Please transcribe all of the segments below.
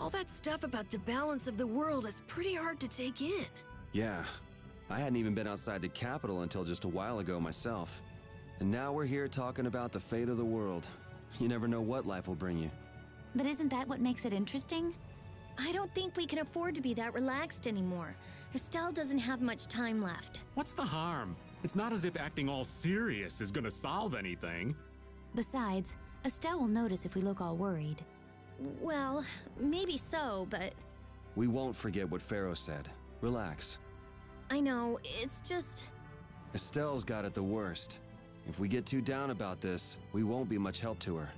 All that stuff about the balance of the world is pretty hard to take in. Yeah, I hadn't even been outside the capital until just a while ago myself. And now we're here talking about the fate of the world. You never know what life will bring you. But isn't that what makes it interesting? I don't think we can afford to be that relaxed anymore. Estelle doesn't have much time left. What's the harm? It's not as if acting all serious is gonna solve anything. Besides, Estelle will notice if we look all worried. Well, maybe so, but... We won't forget what Pharaoh said. Relax. I know, it's just... Estelle's got it the worst. If we get too down about this, we won't be much help to her.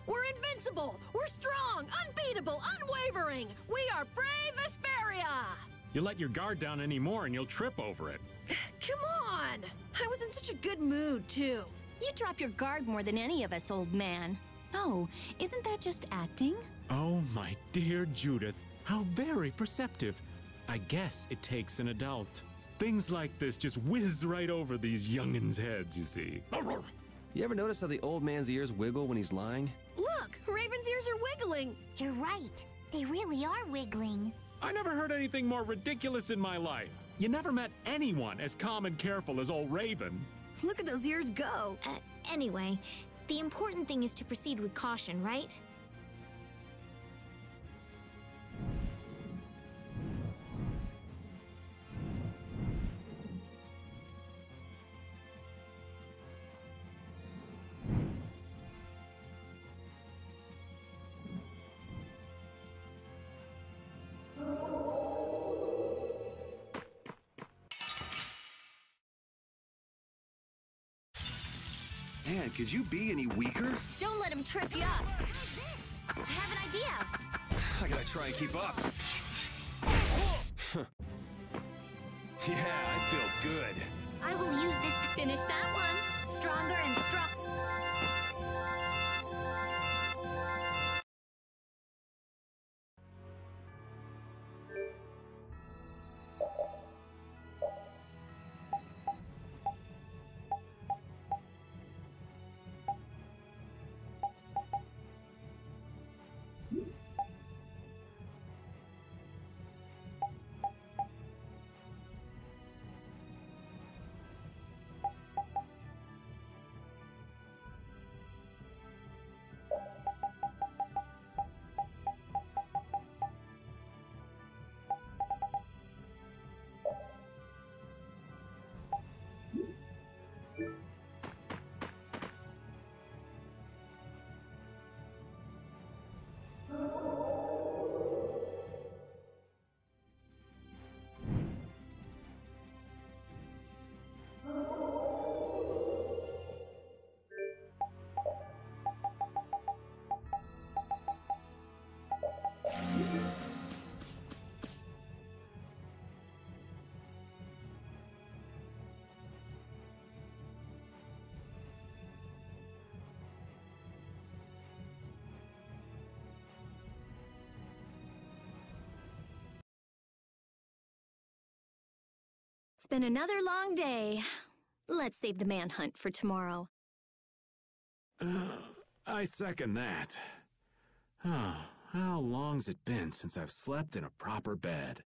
We're invincible! We're strong! Unbeatable! Unwavering! We are brave Vesperia! You let your guard down anymore and you'll trip over it. Come on! I was in such a good mood, too. You drop your guard more than any of us, old man. Oh, isn't that just acting? Oh, my dear Judith, how very perceptive. I guess it takes an adult. Things like this just whiz right over these young'uns' heads, you see. You ever notice how the old man's ears wiggle when he's lying? Look! Raven's ears are wiggling! You're right. They really are wiggling. I never heard anything more ridiculous in my life. You never met anyone as calm and careful as old Raven. Look at those ears go! Anyway, the important thing is to proceed with caution, right? Man, could you be any weaker? Don't let him trip you up. I have an idea. I gotta try and keep up. Yeah, I feel good. I will use this to finish that one. Stronger and strong. It's been another long day. Let's save the manhunt for tomorrow. I second that. How long's it been since I've slept in a proper bed?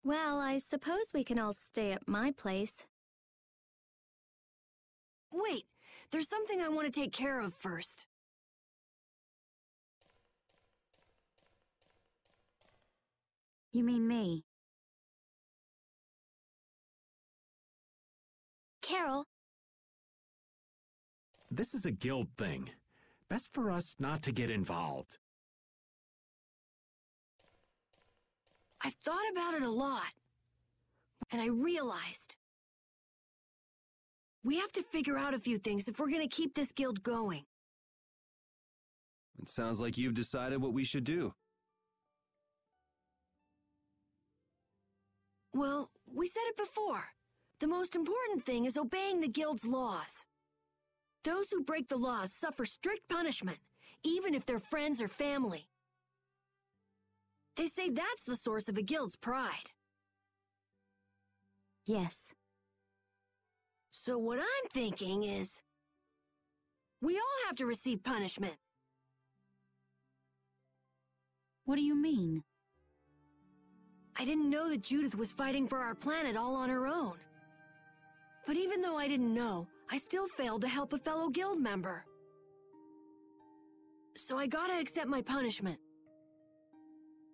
Well, I suppose we can all stay at my place. Wait, there's something I want to take care of first. You mean me? Carol, This is a guild thing. Best for us not to get involved. I've thought about it a lot, and I realized we have to figure out a few things if we're going to keep this guild going. It sounds like you've decided what we should do. Well, we said it before. The most important thing is obeying the guild's laws. Those who break the laws suffer strict punishment, even if they're friends or family. They say that's the source of a guild's pride. Yes. So what I'm thinking is, we all have to receive punishment. What do you mean? I didn't know that Judith was fighting for our planet all on her own. But even though I didn't know, I still failed to help a fellow guild member. So I gotta accept my punishment.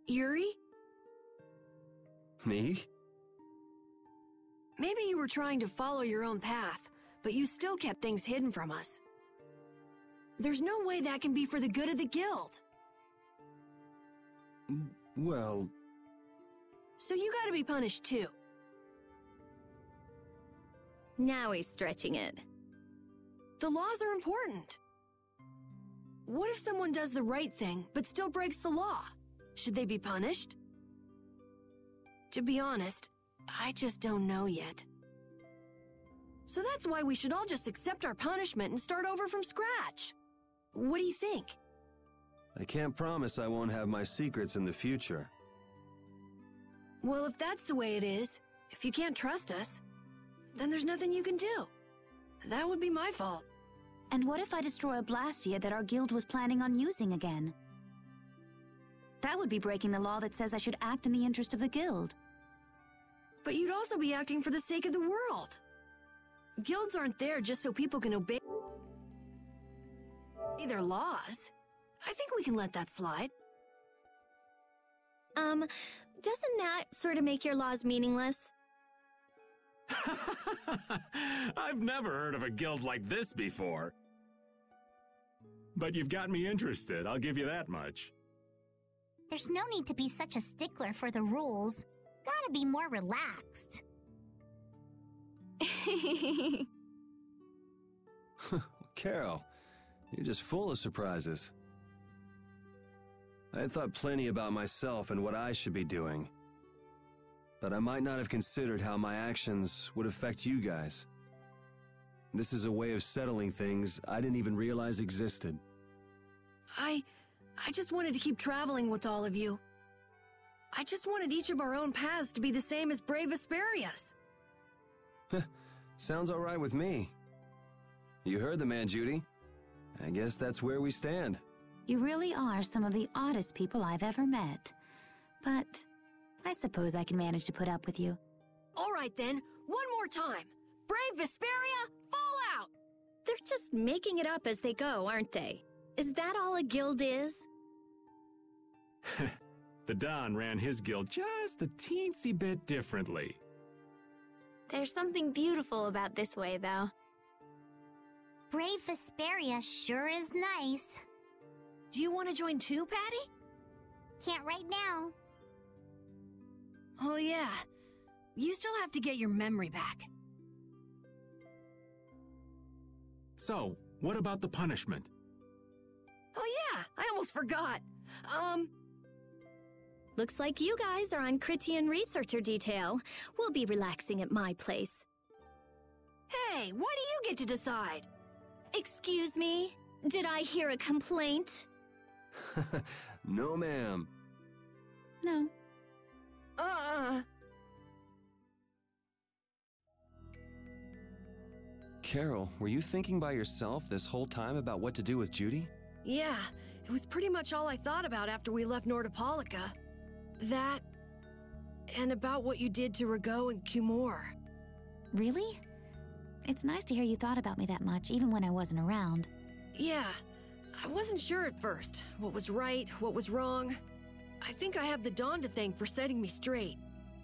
Yuri? Me? Maybe you were trying to follow your own path, but you still kept things hidden from us. There's no way that can be for the good of the guild. Well... So you gotta be punished too. now he's stretching it. The laws are important. What if someone does the right thing, but still breaks the law? Should they be punished? To be honest, I just don't know yet. So that's why we should all just accept our punishment and start over from scratch. What do you think? I can't promise I won't have my secrets in the future. Well, if that's the way it is, if you can't trust us, then there's nothing you can do. That would be my fault. And what if I destroy a Blastia that our guild was planning on using again? That would be breaking the law that says I should act in the interest of the guild. But you'd also be acting for the sake of the world. Guilds aren't there just so people can obey their laws. I think we can let that slide. Doesn't that sort of make your laws meaningless? I've never heard of a guild like this before. But you've got me interested, I'll give you that much. There's no need to be such a stickler for the rules. Gotta be more relaxed. Carol, you're just full of surprises. I had thought plenty about myself and what I should be doing. But I might not have considered how my actions would affect you guys. This is a way of settling things I didn't even realize existed. I just wanted to keep traveling with all of you. I just wanted each of our own paths to be the same as brave Vesperia's. Sounds all right with me. You heard the man, Judy. I guess that's where we stand. You really are some of the oddest people I've ever met. But I suppose I can manage to put up with you. All right then, one more time. Brave Vesperia, fall out! They're just making it up as they go, aren't they? Is that all a guild is? The Don ran his guild just a teensy bit differently. There's something beautiful about this way, though. Brave Vesperia sure is nice. Do you want to join too, Patty? Can't right now. Oh yeah, you still have to get your memory back. So, what about the punishment? Oh yeah, I almost forgot. Looks like you guys are on Critian researcher detail. We'll be relaxing at my place. Hey, why do you get to decide? Excuse me? Did I hear a complaint? No, ma'am. No. Carol, were you thinking by yourself this whole time about what to do with Judy? Yeah, it was pretty much all I thought about after we left Nordopolica. That, and about what you did to Rigaud and Cumore. Really? It's nice to hear you thought about me that much, even when I wasn't around. Yeah, I wasn't sure at first. What was right, what was wrong. I think I have the Dawn to thank for setting me straight.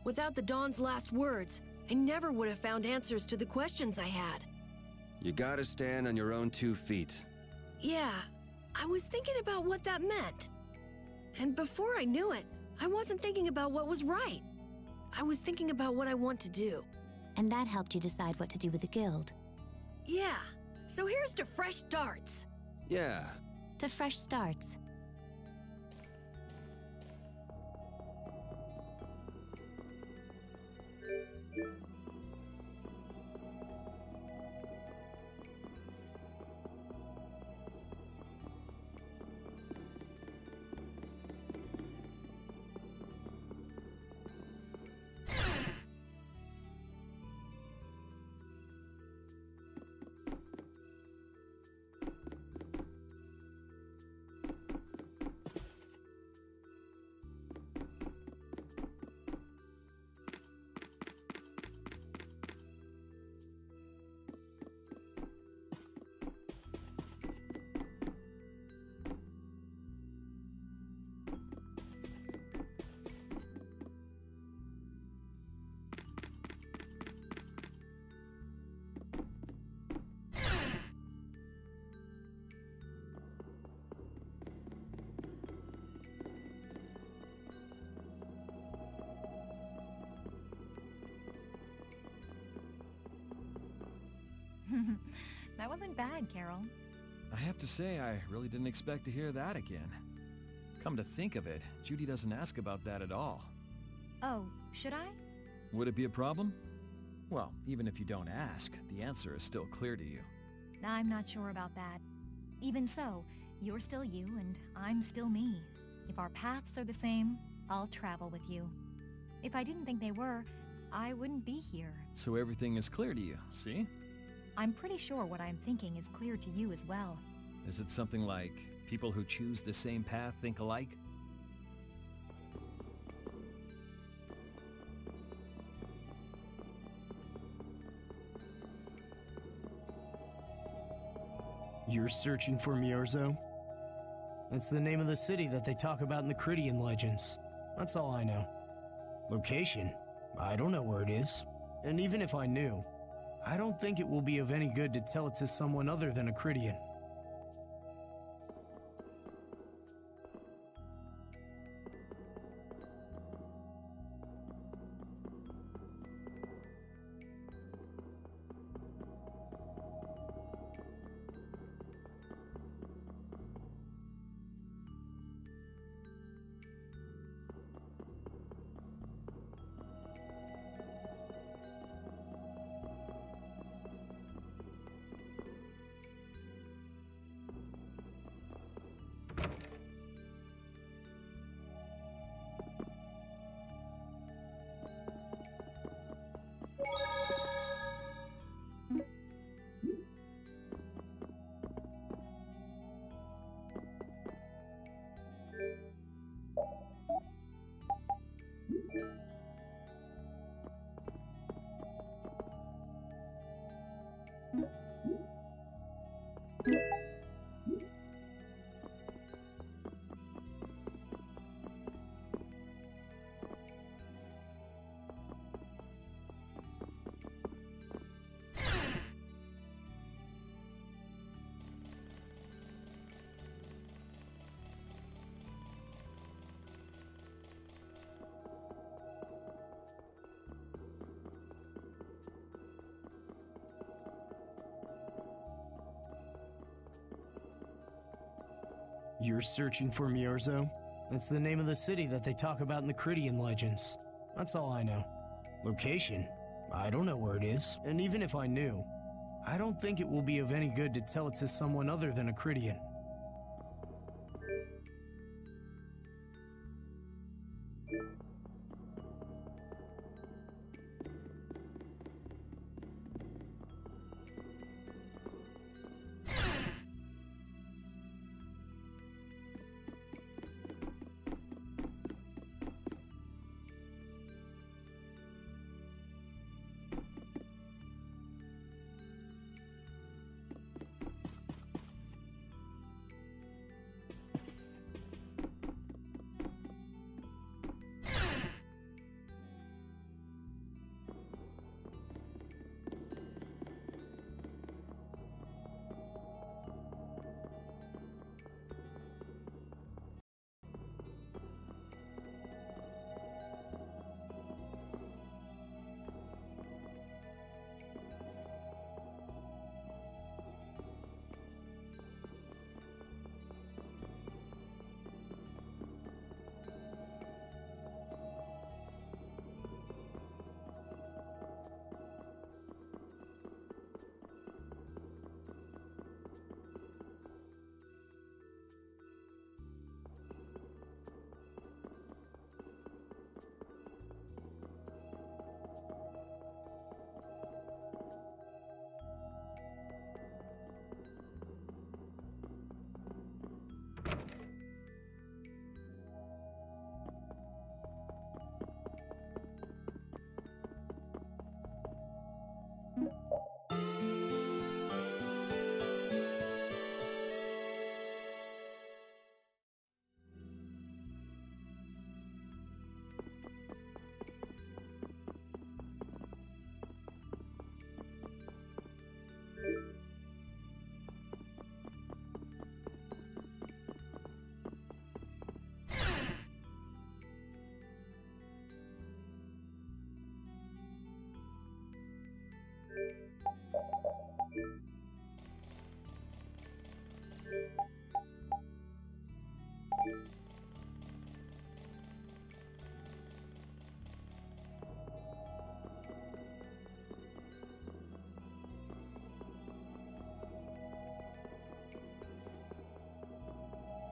Without the Dawn's last words, I never would have found answers to the questions I had. You gotta stand on your own 2 feet. Yeah, I was thinking about what that meant. And before I knew it, I wasn't thinking about what was right. I was thinking about what I want to do. And that helped you decide what to do with the guild. Yeah, so here's to fresh starts. Yeah. To fresh starts. That wasn't bad, Carol. I have to say, I really didn't expect to hear that again. Come to think of it, Judy doesn't ask about that at all. Oh, should I? Would it be a problem? Well, even if you don't ask, the answer is still clear to you. I'm not sure about that. Even so, you're still you and I'm still me. If our paths are the same, I'll travel with you. If I didn't think they were, I wouldn't be here. So everything is clear to you, see? I'm pretty sure what I'm thinking is clear to you as well. Is it something like people who choose the same path think alike? You're searching for Miorzo? That's the name of the city that they talk about in the Cridian legends. That's all I know. Location? I don't know where it is. And even if I knew, I don't think it will be of any good to tell it to someone other than a Cridian. You're searching for Miorzo? That's the name of the city that they talk about in the Cridian legends. That's all I know. Location? I don't know where it is. And even if I knew, I don't think it will be of any good to tell it to someone other than a Cridian.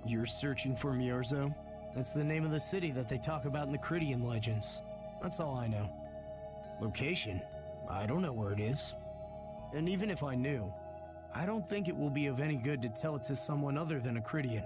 You're searching for Miorzo? That's the name of the city that they talk about in the Cridian legends. That's all I know. Location? I don't know where it is. And even if I knew, I don't think it will be of any good to tell it to someone other than a Cridian.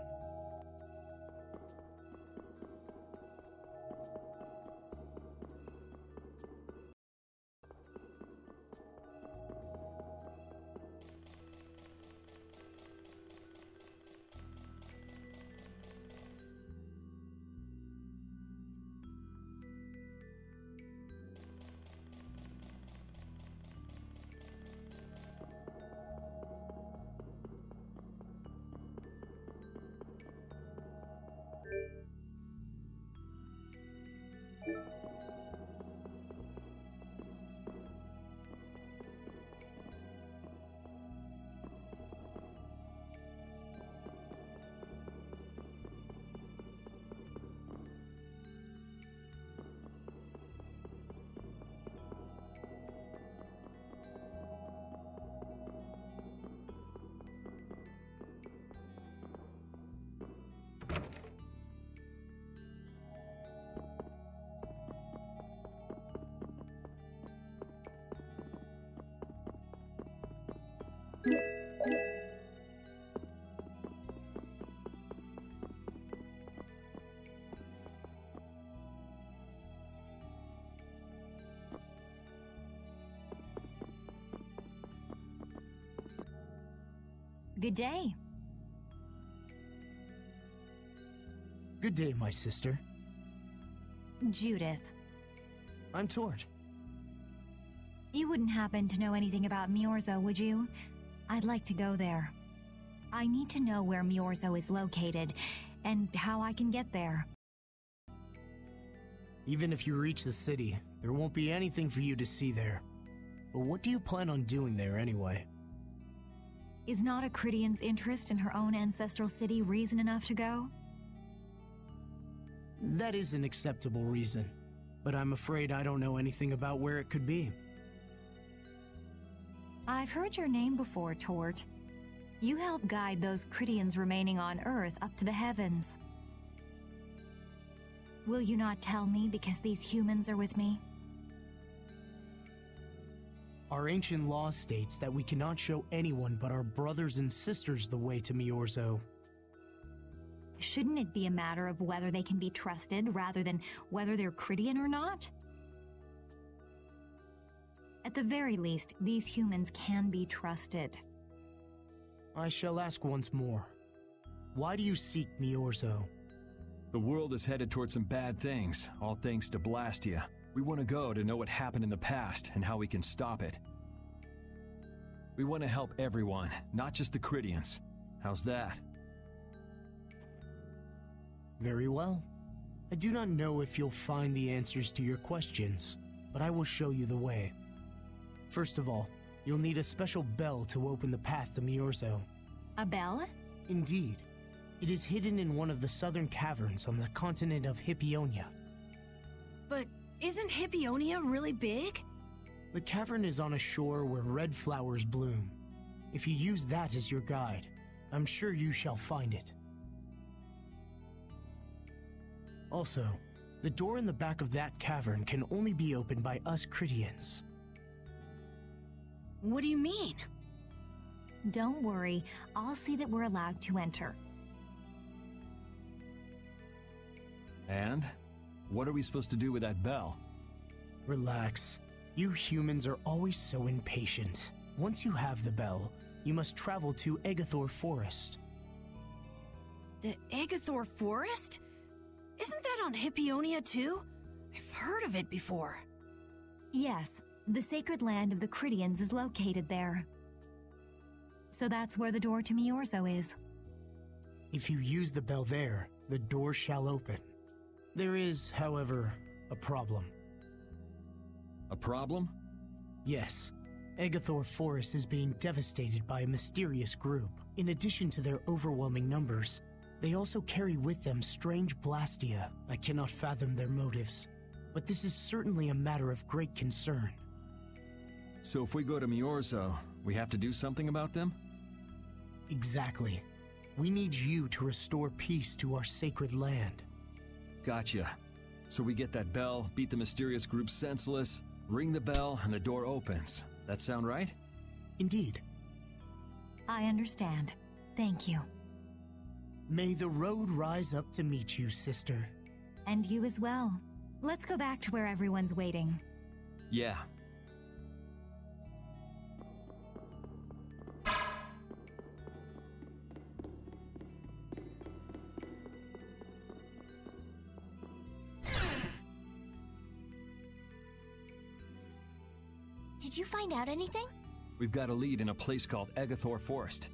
Good day. Good day, my sister. Judith. I'm Tord. You wouldn't happen to know anything about Miorzo, would you? I'd like to go there. I need to know where Miorzo is located, and how I can get there. Even if you reach the city, there won't be anything for you to see there. But what do you plan on doing there anyway? Is not a Cridian's interest in her own ancestral city reason enough to go? That is an acceptable reason, but I'm afraid I don't know anything about where it could be. I've heard your name before, Tort. You help guide those Cridians remaining on Earth up to the heavens. Will you not tell me because these humans are with me? Our ancient law states that we cannot show anyone but our brothers and sisters the way to Miorzo. Shouldn't it be a matter of whether they can be trusted rather than whether they're Cridian or not? At the very least, these humans can be trusted. I shall ask once more. Why do you seek Miorzo? The world is headed towards some bad things, all thanks to Blastia. We want to go to know what happened in the past and how we can stop it. We want to help everyone, not just the Cridians. How's that? Very well. I do not know if you'll find the answers to your questions, but I will show you the way. First of all, you'll need a special bell to open the path to Miorzo. A bell? Indeed. It is hidden in one of the southern caverns on the continent of Hippionia. But isn't Hippionia really big? The cavern is on a shore where red flowers bloom. If you use that as your guide, I'm sure you shall find it. Also, the door in the back of that cavern can only be opened by us Cridians. What do you mean? Don't worry, I'll see that we're allowed to enter. And? What are we supposed to do with that bell? Relax. You humans are always so impatient. Once you have the bell, you must travel to Agathor Forest. The Agathor Forest? Isn't that on Hippionia too? I've heard of it before. Yes, the sacred land of the Cridians is located there. So that's where the door to Miorzo is. If you use the bell there, the door shall open. There is, however, a problem. A problem? Yes. Agathor Forest is being devastated by a mysterious group. In addition to their overwhelming numbers, they also carry with them strange Blastia. I cannot fathom their motives, but this is certainly a matter of great concern. So if we go to Miorzo, we have to do something about them? Exactly. We need you to restore peace to our sacred land. Gotcha. So we get that bell, beat the mysterious group senseless, ring the bell, and the door opens. That sound right? Indeed. I understand. Thank you. May the road rise up to meet you, sister. And you as well. Let's go back to where everyone's waiting. Yeah. Did you find out anything? We've got a lead in a place called Egathor Forest.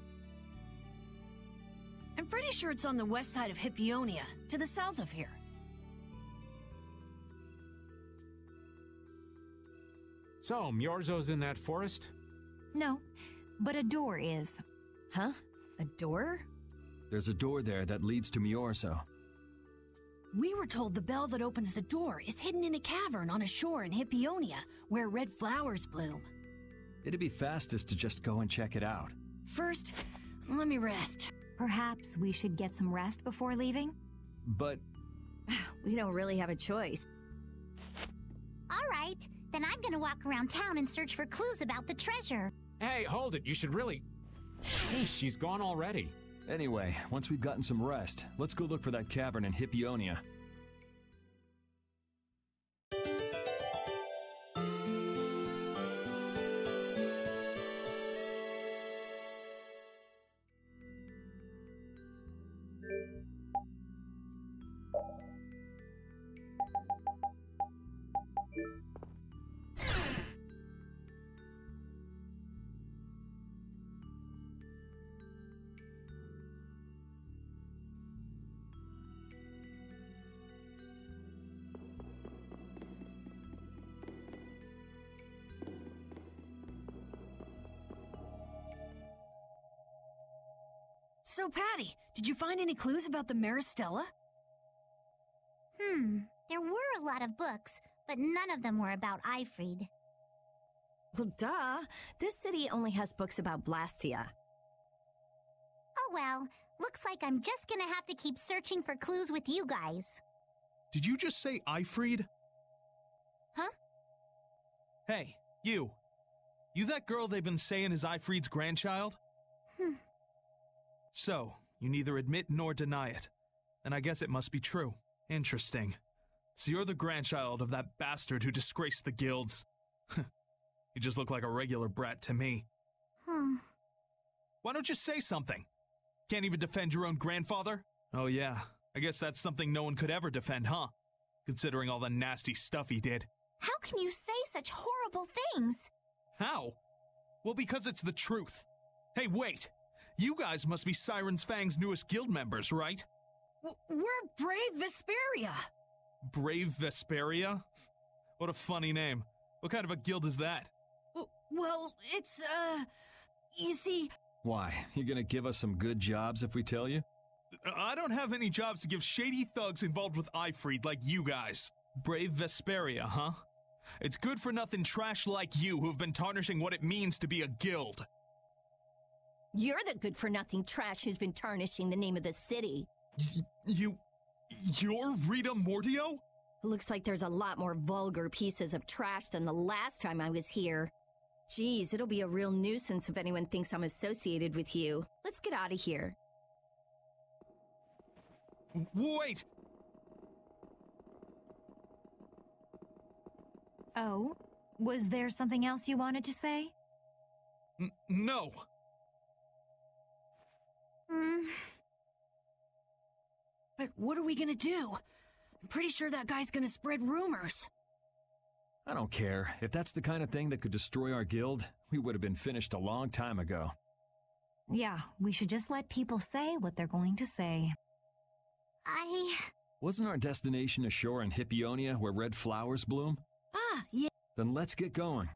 I'm pretty sure it's on the west side of Hippionia, to the south of here. So, Myorzo's in that forest? No, but a door is. Huh? A door? There's a door there that leads to Myorzo. We were told the bell that opens the door is hidden in a cavern on a shore in Hippionia, where red flowers bloom. It'd be fastest to just go and check it out. First, let me rest. Perhaps we should get some rest before leaving? But We don't really have a choice. All right, then I'm gonna walk around town and search for clues about the treasure. Hey, hold it, you should really... Hey, she's gone already. anyway, once we've gotten some rest, let's go look for that cavern in Hippionia. So, Patty, did you find any clues about the Maristella? There were a lot of books, but none of them were about Ifrid. Well, duh. This city only has books about Blastia. Oh well, looks like I'm just gonna have to keep searching for clues with you guys. Did you just say Ifrid? Huh? Hey, you. You that girl they've been saying is Ifrid's grandchild? So, you neither admit nor deny it. And I guess it must be true. Interesting. So you're the grandchild of that bastard who disgraced the guilds. You just look like a regular brat to me. Why don't you say something? Can't even defend your own grandfather? Oh yeah, I guess that's something no one could ever defend, huh? Considering all the nasty stuff he did. How can you say such horrible things? How? Well, because it's the truth. Hey, wait! You guys must be Siren's Fang's newest guild members, right? We're Brave Vesperia. Brave Vesperia? What a funny name. What kind of a guild is that? Well, it's, you see... Why? You gonna give us some good jobs if we tell you? I don't have any jobs to give shady thugs involved with Ifrid like you guys. Brave Vesperia, huh? It's good-for-nothing trash like you who've been tarnishing what it means to be a guild. You're the good-for-nothing trash who's been tarnishing the name of the city. You're Rita Mortio? Looks like there's a lot more vulgar pieces of trash than the last time I was here. Geez, it'll be a real nuisance if anyone thinks I'm associated with you. Let's get out of here. Wait! Oh? Was there something else you wanted to say? No! But what are we gonna do? I'm pretty sure that guy's gonna spread rumors. I don't care. If that's the kind of thing that could destroy our guild, we would have been finished a long time ago. Yeah, we should just let people say what they're going to say. Wasn't our destination a shore in Hippionia where red flowers bloom? Ah, yeah. Then let's get going.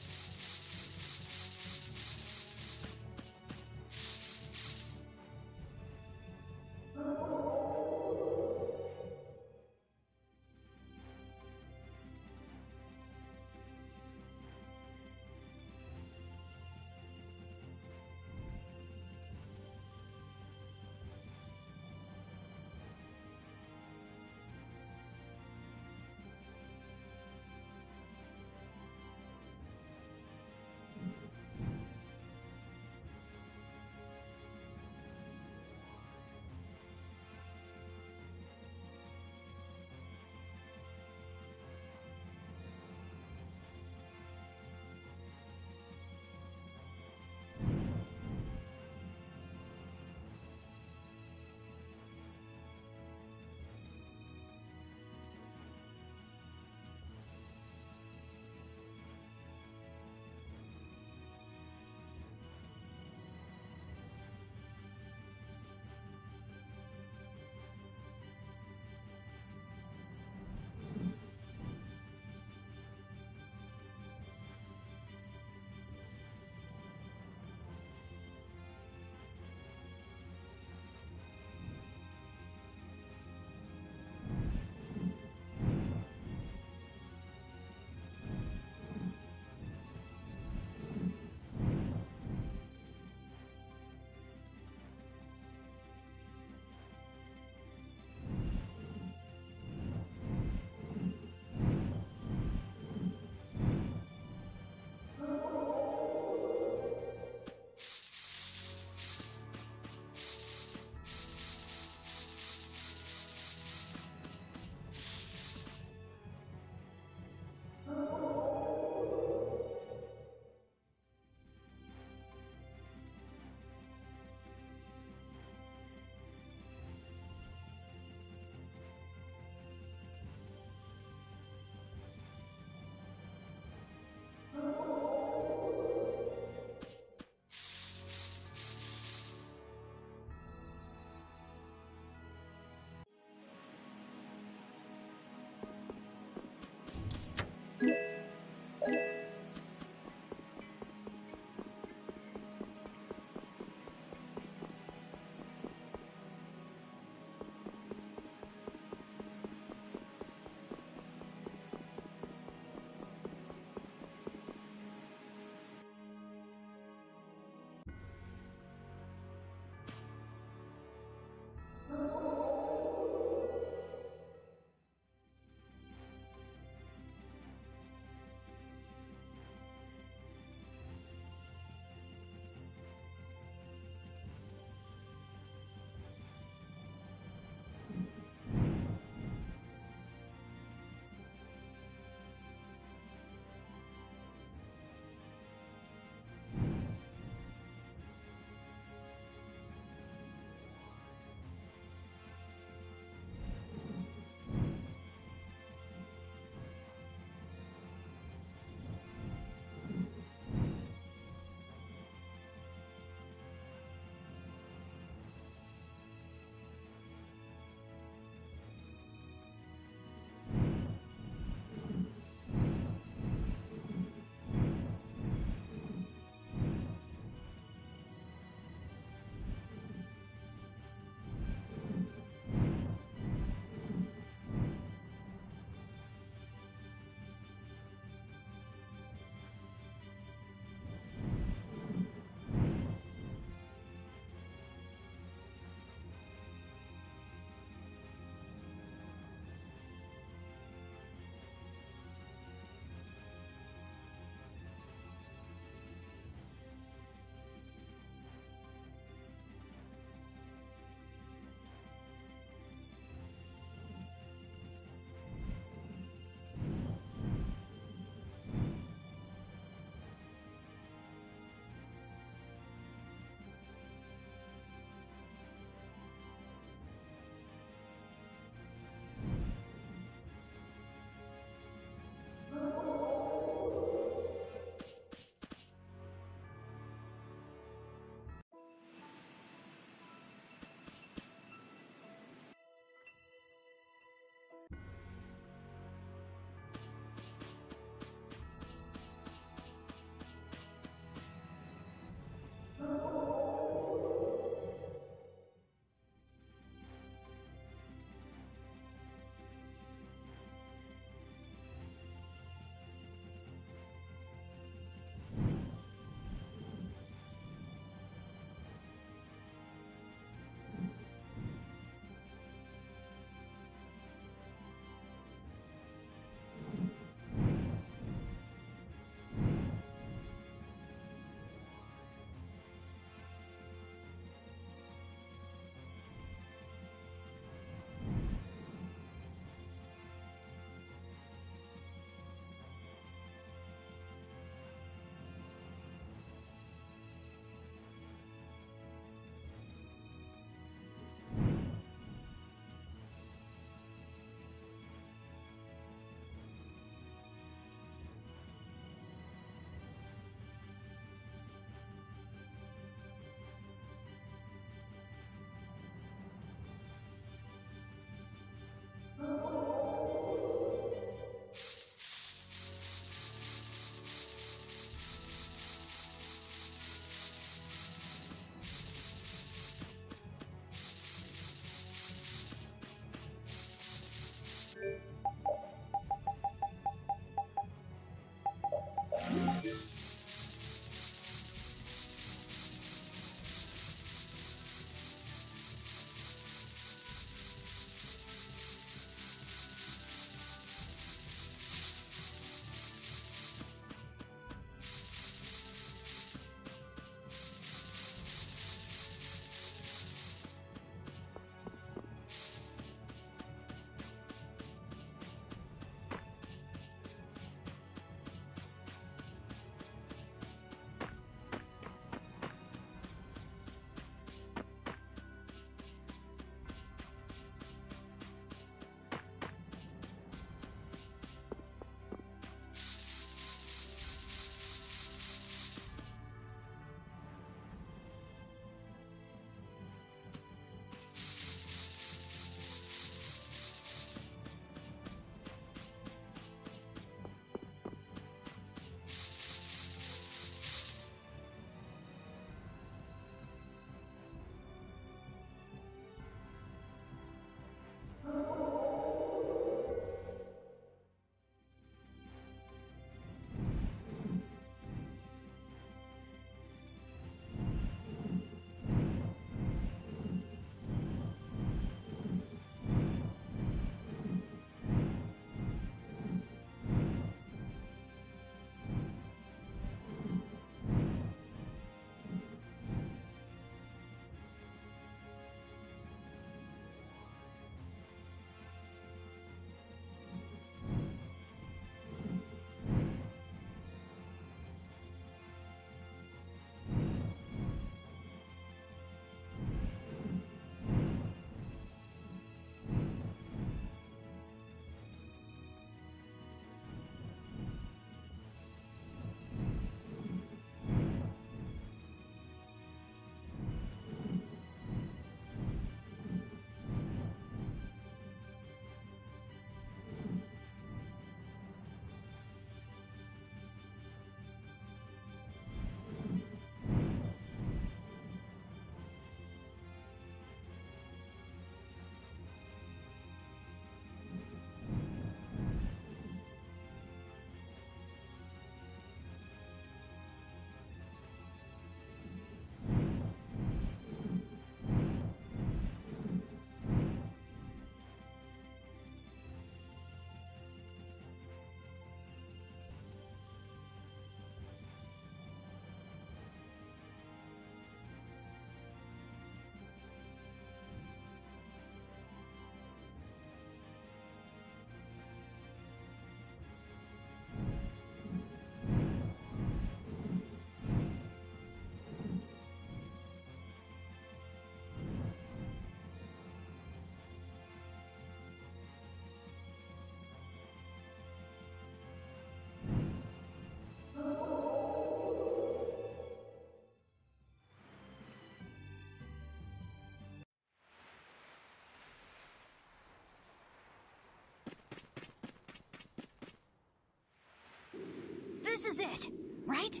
this is it, right?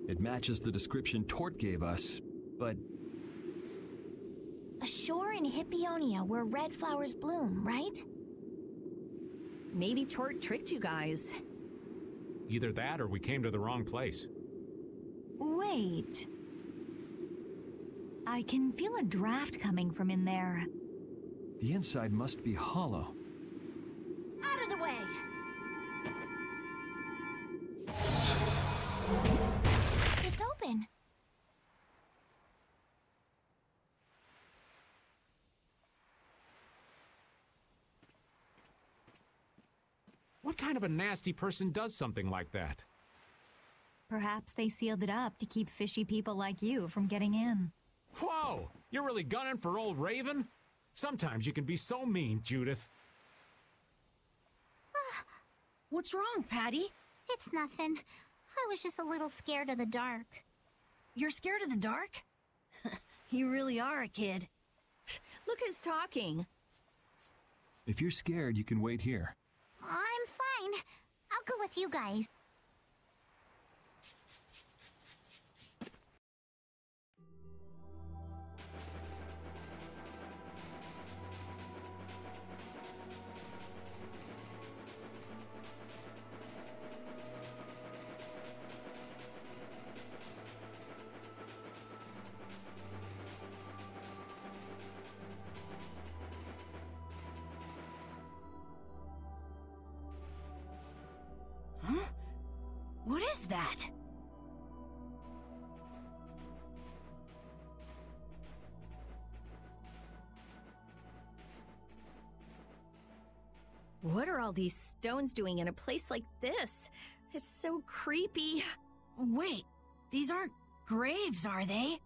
It matches the description Tort gave us, but... A shore in Hippionia where red flowers bloom, right? Maybe Tort tricked you guys. Either that or we came to the wrong place. Wait. I can feel a draft coming from in there. The inside must be hollow. Out of the way! It's open. What kind of a nasty person does something like that? Perhaps they sealed it up to keep fishy people like you from getting in. Whoa! You're really gunning for old Raven? Sometimes you can be so mean, Judith. What's wrong, Patty? It's nothing. I was just a little scared of the dark. You're scared of the dark? You really are a kid. Look who's talking. If you're scared, you can wait here. I'm fine. I'll go with you guys. Huh? What is that? What are all these stones doing in a place like this? It's so creepy. Wait, these aren't graves, are they?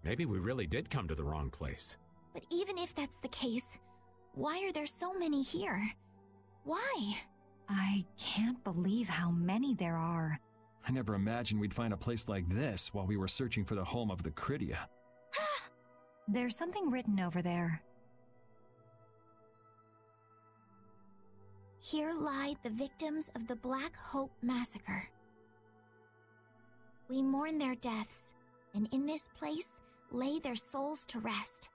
Maybe we really did come to the wrong place. But even if that's the case, why are there so many here? Why? I can't believe how many there are. I never imagined we'd find a place like this while we were searching for the home of the Critia. There's something written over there. Here lie the victims of the Black Hope Massacre. We mourn their deaths, and in this place lay their souls to rest.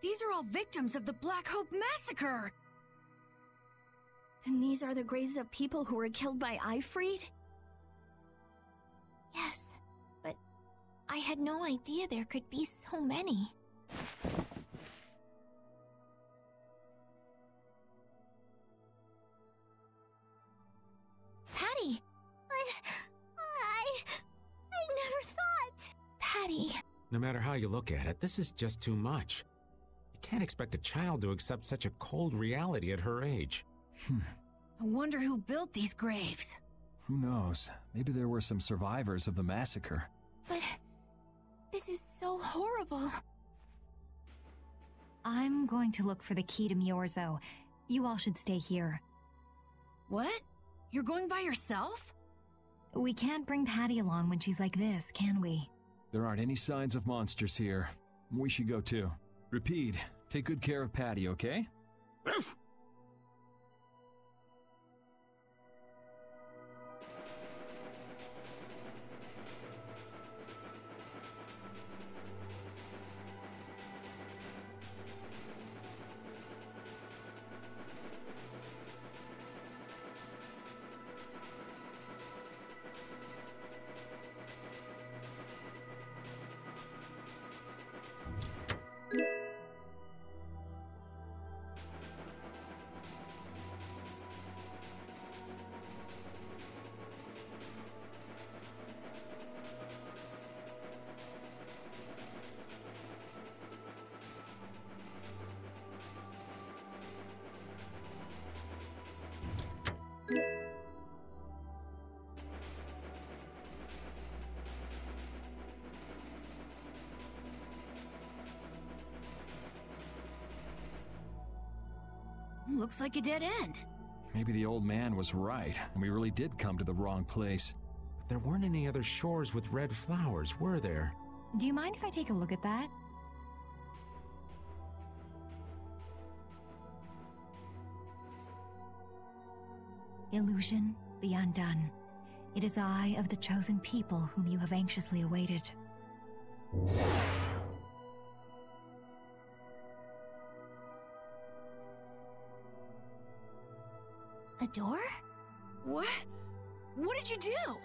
These are all victims of the Black Hope Massacre! And these are the graves of people who were killed by Ifrit? Yes, but I had no idea there could be so many. Patty! I never thought! Patty! No matter how you look at it, this is just too much. You can't expect a child to accept such a cold reality at her age. I wonder who built these graves. Who knows? Maybe there were some survivors of the massacre. But this is so horrible. I'm going to look for the key to Miorzo. You all should stay here. What? You're going by yourself? We can't bring Patty along when she's like this, can we? There aren't any signs of monsters here. We should go too. Repeat, take good care of Patty, okay? Looks like a dead end. Maybe the old man was right, and we really did come to the wrong place. But there weren't any other shores with red flowers, were there? Do you mind if I take a look at that? Illusion, be undone. It is I of the chosen people whom you have anxiously awaited. A door? What? What did you do?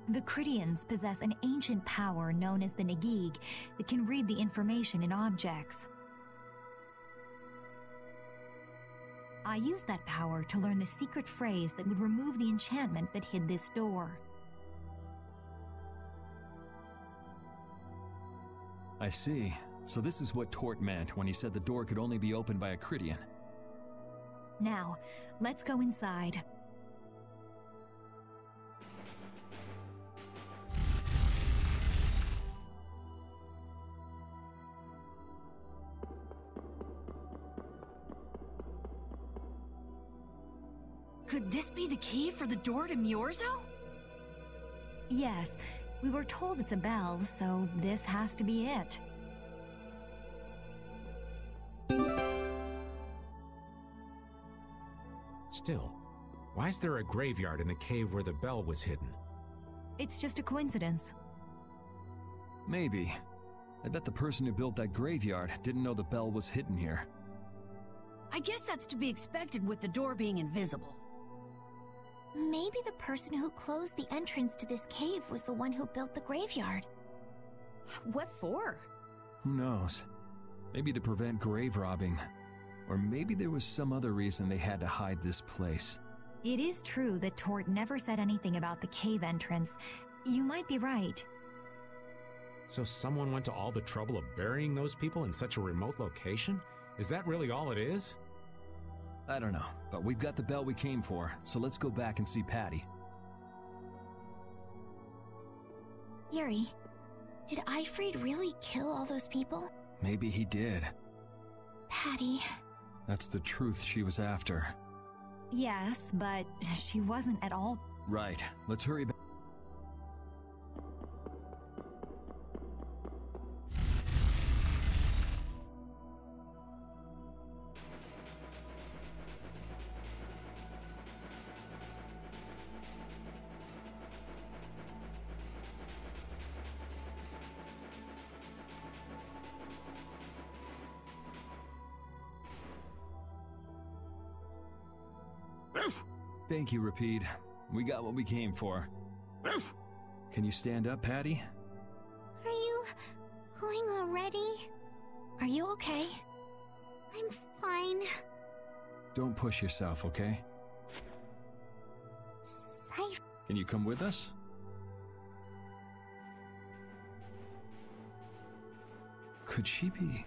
The Cridians possess an ancient power known as the Negig that can read the information in objects. I used that power to learn the secret phrase that would remove the enchantment that hid this door. I see. So this is what Tort meant when he said the door could only be opened by a Cridian. Now, let's go inside. Could this be the key for the door to Myorzo? Yes, we were told it's a bell, so this has to be it. Still, why is there a graveyard in the cave where the bell was hidden? It's just a coincidence. Maybe. I bet the person who built that graveyard didn't know the bell was hidden here. I guess that's to be expected with the door being invisible. Maybe the person who closed the entrance to this cave was the one who built the graveyard. What for? Who knows? Maybe to prevent grave robbing. Or maybe there was some other reason they had to hide this place. It is true that Tort never said anything about the cave entrance. You might be right. So someone went to all the trouble of burying those people in such a remote location? Is that really all it is? I don't know, but we've got the bell we came for, so let's go back and see Patty. Yuri, did Ifrid really kill all those people? Maybe he did. Patty. That's the truth she was after. Yes, but she wasn't at all. Right. Let's hurry back. Thank you, Rapide. We got what we came for. Can you stand up, Patty? Are you going already? Are you okay? I'm fine. Don't push yourself, okay? Safe. Can you come with us? Could she be?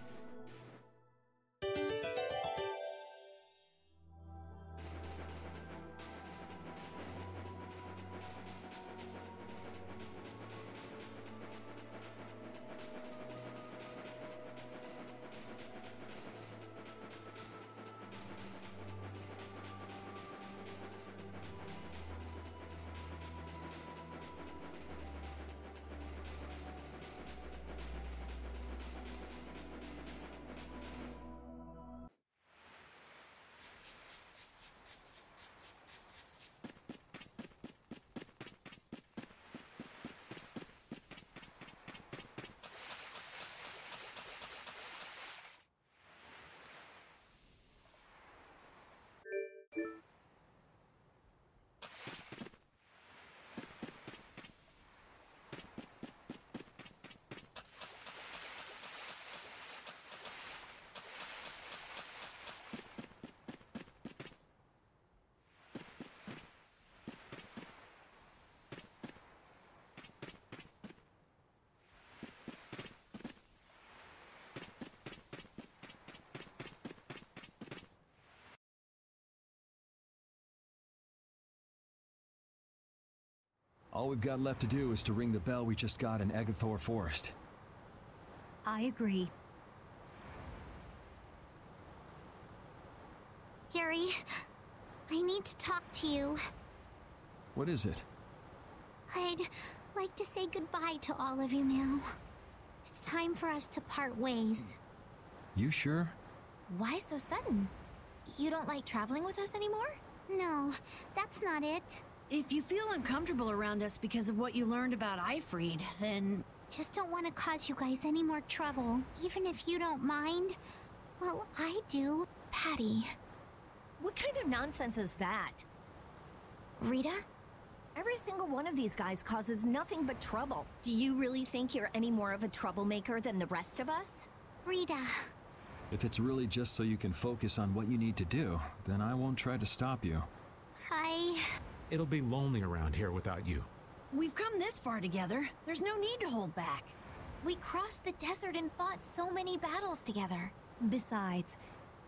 All we've got left to do is to ring the bell we just got in Agathor Forest. I agree. Yuri, I need to talk to you. What is it? I'd like to say goodbye to all of you now. It's time for us to part ways. You sure? Why so sudden? You don't like traveling with us anymore? No, that's not it. If you feel uncomfortable around us because of what you learned about Ifried, then... Just don't want to cause you guys any more trouble, even if you don't mind. Well, I do. Patty. What kind of nonsense is that? Rita? Every single one of these guys causes nothing but trouble. Do you really think you're any more of a troublemaker than the rest of us? Rita. If it's really just so you can focus on what you need to do, then I won't try to stop you. It'll be lonely around here without you. We've come this far together. There's no need to hold back. We crossed the desert and fought so many battles together. Besides,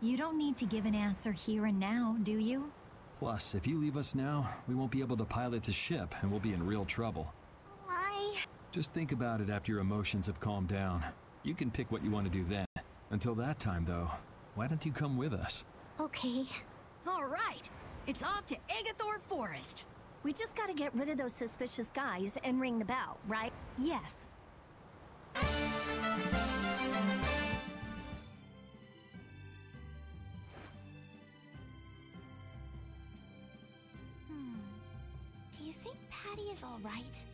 you don't need to give an answer here and now, do you? Plus, if you leave us now, we won't be able to pilot the ship and we'll be in real trouble. Why? Just think about it after your emotions have calmed down. You can pick what you want to do then. Until that time, though, why don't you come with us? Okay. All right. It's off to Agathor Forest. We just gotta get rid of those suspicious guys and ring the bell, right? Yes. Do you think Patty is all right?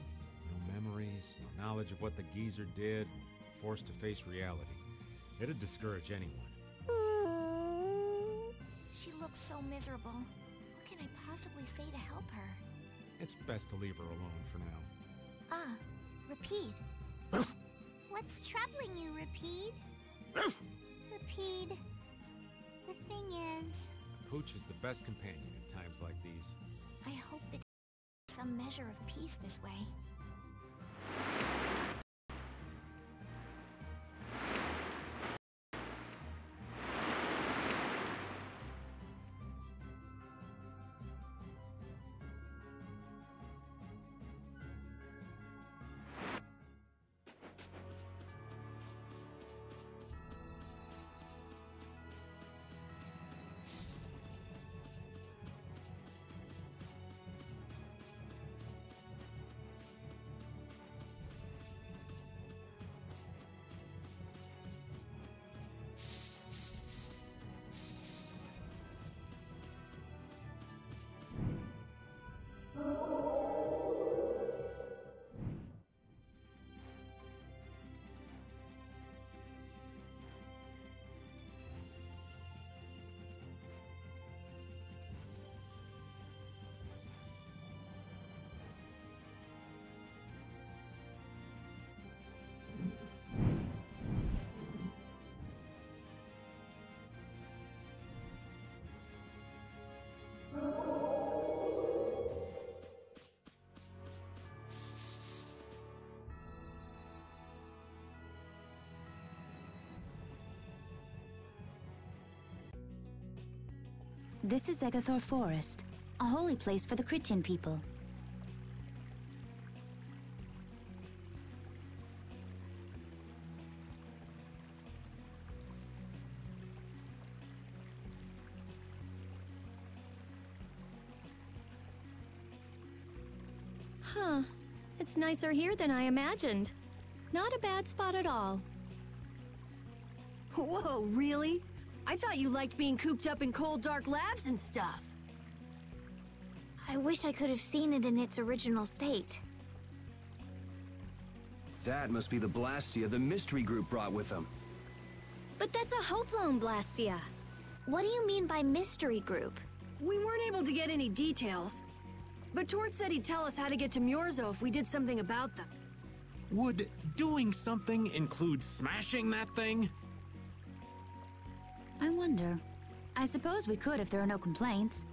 No memories, no knowledge of what the geezer did, forced to face reality. It'd discourage anyone. She looks so miserable. What can I possibly say to help her? It's best to leave her alone for now. Rapide. What's troubling you, Rapide? Rapide. The thing is... Pooch is the best companion in times like these. I hope that some measure of peace this way. This is Agathor Forest, a holy place for the Christian people. Huh. It's nicer here than I imagined. Not a bad spot at all. Whoa, really? I thought you liked being cooped up in cold, dark labs and stuff. I wish I could have seen it in its original state. That must be the Blastia the mystery group brought with them. But that's a Hope Loan Blastia. What do you mean by mystery group? We weren't able to get any details. But Tort said he'd tell us how to get to Myorzo if we did something about them. Would doing something include smashing that thing? I wonder. I suppose we could if there are no complaints.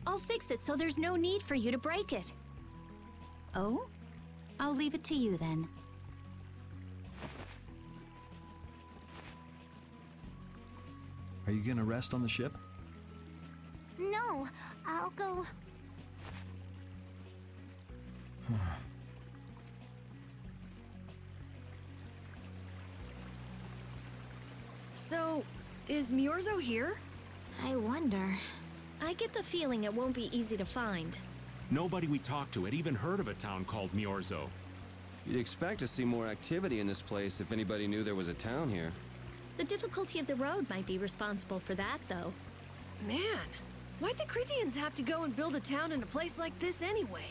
I'll fix it so there's no need for you to break it. Oh? I'll leave it to you then. Are you gonna rest on the ship? No, I'll go... So, is Myorzo here? I wonder. I get the feeling it won't be easy to find. Nobody we talked to had even heard of a town called Myorzo. You'd expect to see more activity in this place if anybody knew there was a town here. The difficulty of the road might be responsible for that, though. Man, Why'd the Critians have to go and build a town in a place like this anyway?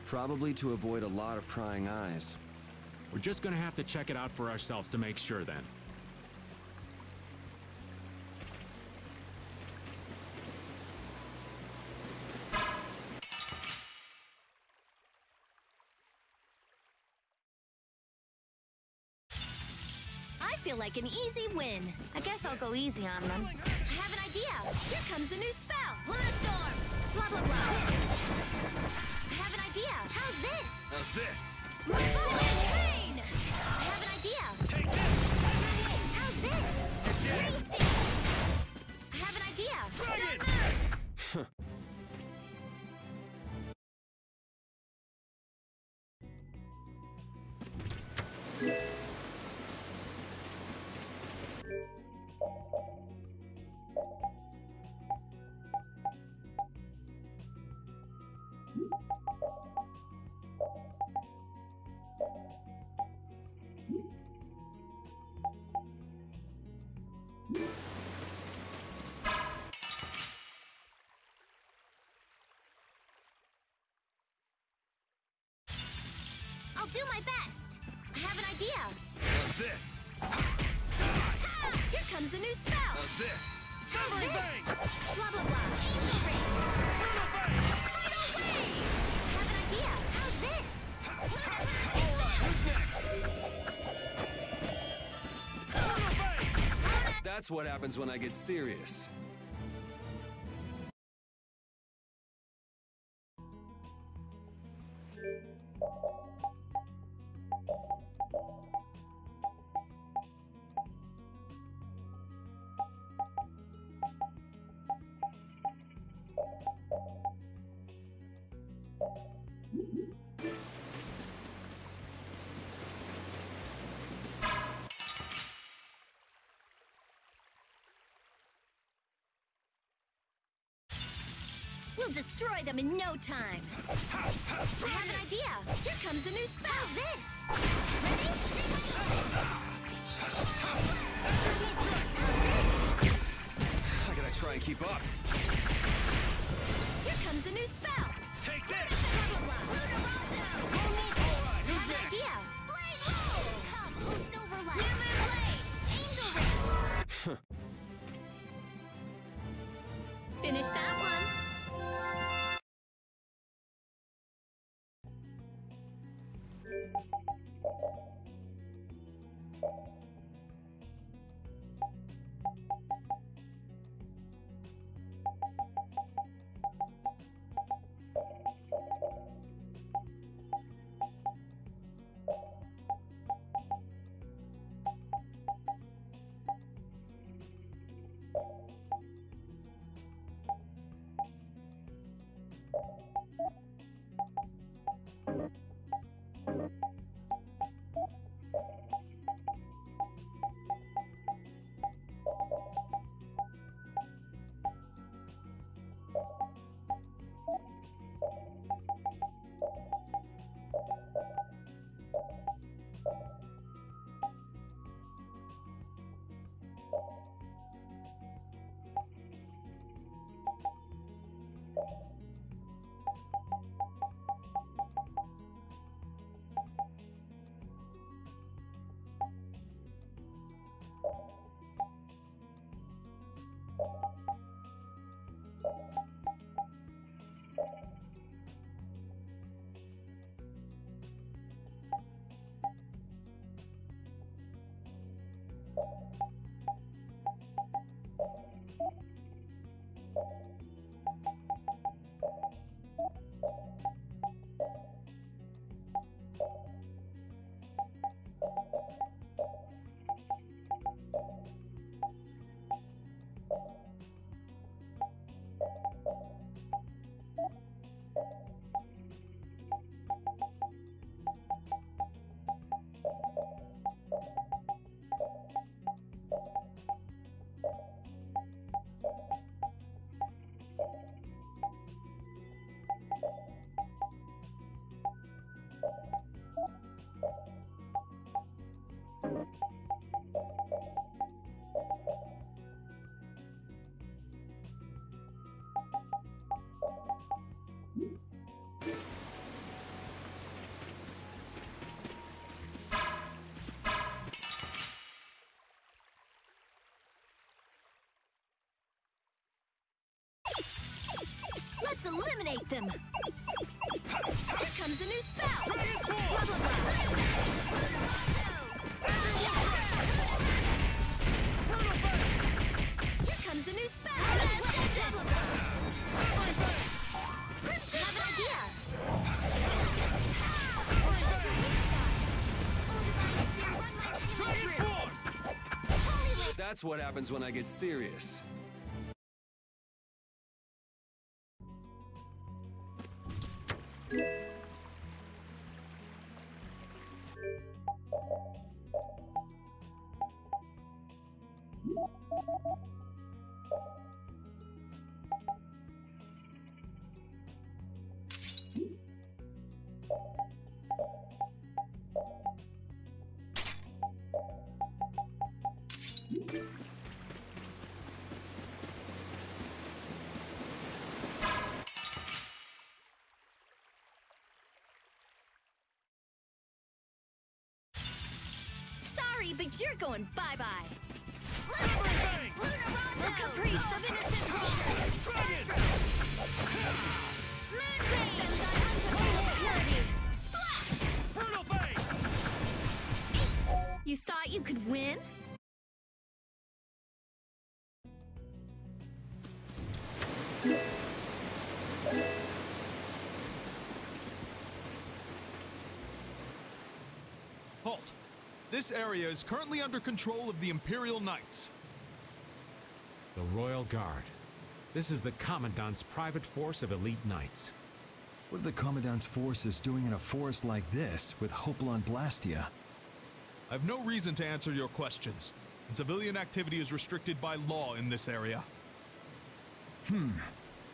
Probably to avoid a lot of prying eyes. We're just gonna have to check it out for ourselves to make sure then. I feel like an easy win. I guess I'll go easy on them. I have an idea. Here comes a new spell. Lunostorm. Blah, blah, blah. I have an idea. How's this? How's this? Insane! I have an idea. Take this! How's this? You're dead. Wasted. I have an idea. Dragon! I'll do my best. I have an idea. How's this? Here comes a new spell. How's this? How's this? Blah, blah, blah. Angel ring. Tidal wave. I have an idea. How's this? Who's next? That's what happens when I get serious. We'll destroy them in no time. I have an idea. Here comes a new spell. How's this? Ready? How's this? I gotta try and keep up. Here comes a new spell. Take this! Blah, blah, blah. I have an idea. Blade roll. Come, oh Silverlight. Human blade. Angel ring. Finish that one. beat them! Here comes a new spell! Dragon Sword! Blah, blah, blah. Here comes a new spell! Crimson! Have an idea! Dragon Sword! That's what happens when I get serious. Sorry, but you're going bye-bye. The caprice of innocent wrongs. Moonbeam! Purity! Splash! Brutal Fate! You thought you could win? Halt! This area is currently under control of the Imperial Knights. The Royal Guard. This is the Commandant's private force of elite knights. What are the Commandant's forces doing in a forest like this with Hopalon Blastia? I've no reason to answer your questions, and civilian activity is restricted by law in this area.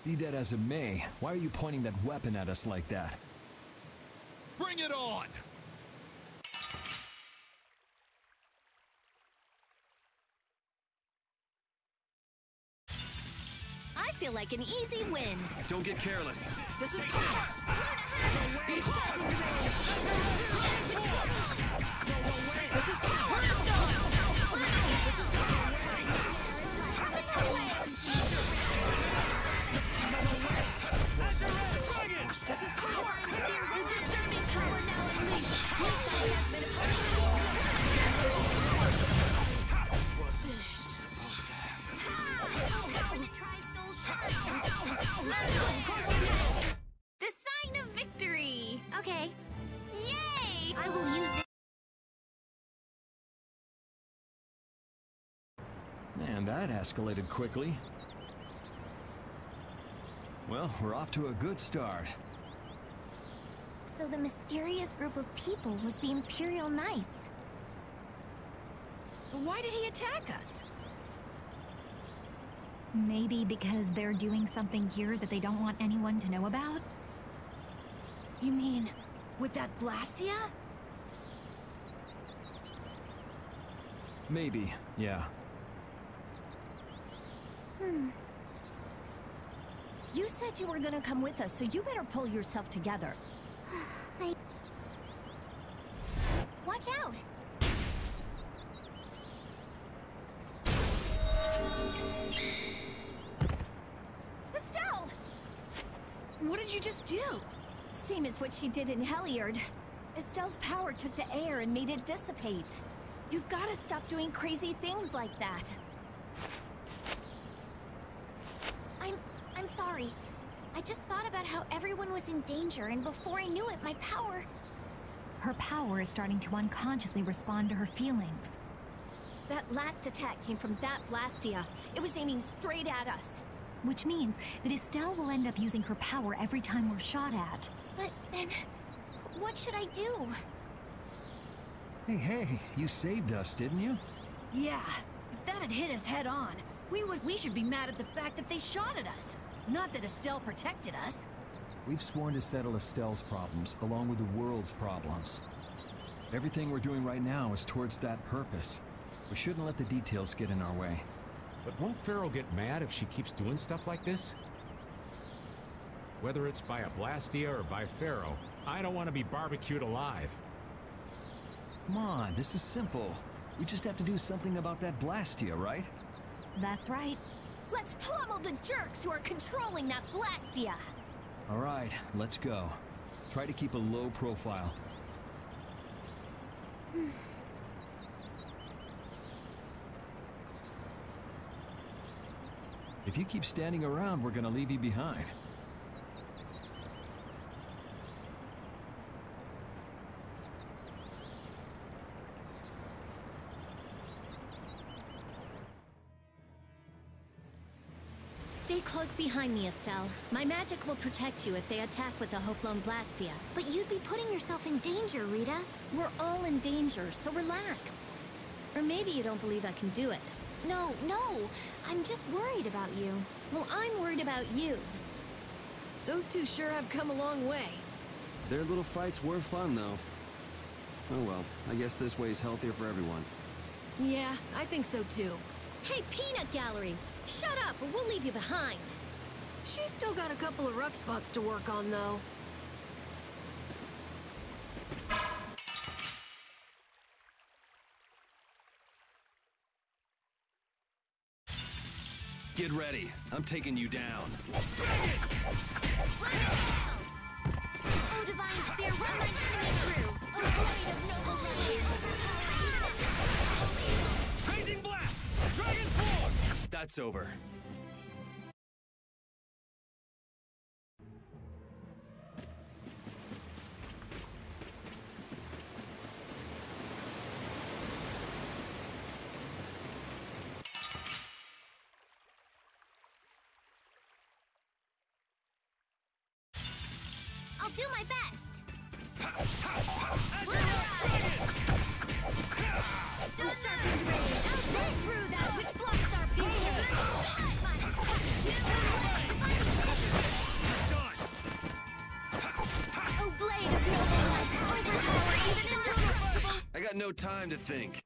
Be that as it may, why are you pointing that weapon at us like that? Bring it on! I feel like an easy win. Don't get careless. This is power. Be shot in range. This is power. This is power. This is power. Your disturbing power now unleashed. The sign of victory! Okay. Yay! I will use this. Man, that escalated quickly. Well, we're off to a good start. So the mysterious group of people was the Imperial Knights. Why did he attack us? Maybe because they're doing something here that they don't want anyone to know about? You mean, with that Blastia? Maybe, yeah. You said you were gonna come with us, so you better pull yourself together. Watch out! Estelle! What did you just do? Same as what she did in Heliard. Estelle's power took the air and made it dissipate. You've got to stop doing crazy things like that. I'm sorry. I just thought about how everyone was in danger, and before I knew it, my power... Her power is starting to unconsciously respond to her feelings. That last attack came from that Blastia. It was aiming straight at us. Which means that Estelle will end up using her power every time we're shot at. But then, what should I do? Hey, you saved us, didn't you? Yeah, if that had hit us head on, we should be mad at the fact that they shot at us. Not that Estelle protected us. We've sworn to settle Estelle's problems along with the world's problems. Everything we're doing right now is towards that purpose. We shouldn't let the details get in our way. But won't Pharaoh get mad if she keeps doing stuff like this? Whether it's by a Blastia or by Pharaoh, I don't want to be barbecued alive. Come on, this is simple. We just have to do something about that Blastia, right? That's right. Let's pummel the jerks who are controlling that Blastia! All right, let's go. Try to keep a low profile. If you keep standing around, we're gonna leave you behind. Stay close behind me, Estelle. My magic will protect you if they attack with a Hopelone Blastia. But you'd be putting yourself in danger, Rita. We're all in danger, so relax. Or maybe you don't believe I can do it. No, I'm just worried about you. Well, I'm worried about you. Those two sure have come a long way. Their little fights were fun, though. Oh well, I guess this way is healthier for everyone. Yeah, I think so too. Hey, Peanut Gallery! Shut up, or we'll leave you behind. She's still got a couple of rough spots to work on, though. Get ready. I'm taking you down. Oh, Divine Spear, run my enemy through! Oh, blade of noble radiance! Raging Blast! Dragon Sword! That's over. I'll do my best! The sharpened rage! I'll break through that which blocks our future! Oh, blade of noble light! Overpower even indestructible! I got no time to think.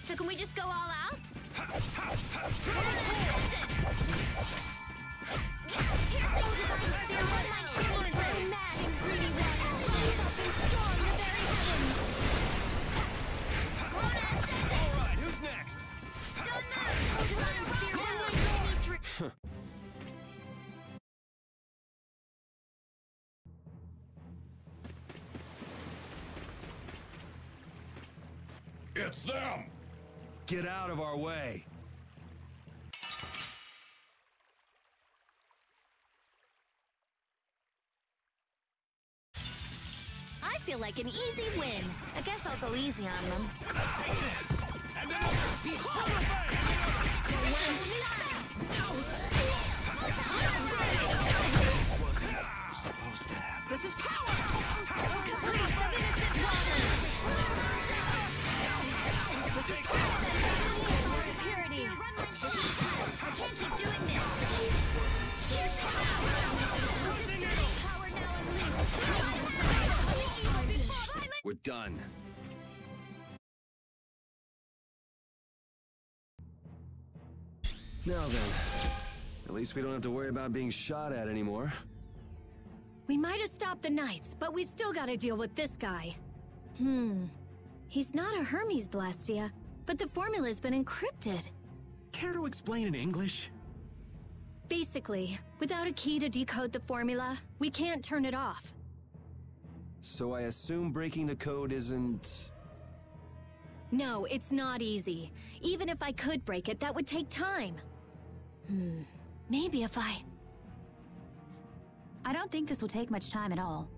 So can we just go all out? Alright, who's next? It's them! Get out of our way. I feel like an easy win. I guess I'll go easy on them. Take this! And another! Behold the This is power! Caprice of innocent waters! This is power! Purity! I can't keep doing this! Power now unleashed! We're done. Now then, at least we don't have to worry about being shot at anymore. We might have stopped the Knights, but we still gotta deal with this guy. He's not a Hermes Blastia, but the formula's been encrypted. Care to explain in English? Basically, without a key to decode the formula, we can't turn it off. So I assume breaking the code isn't... No, it's not easy. Even if I could break it, that would take time. Maybe if I don't think this will take much time at all.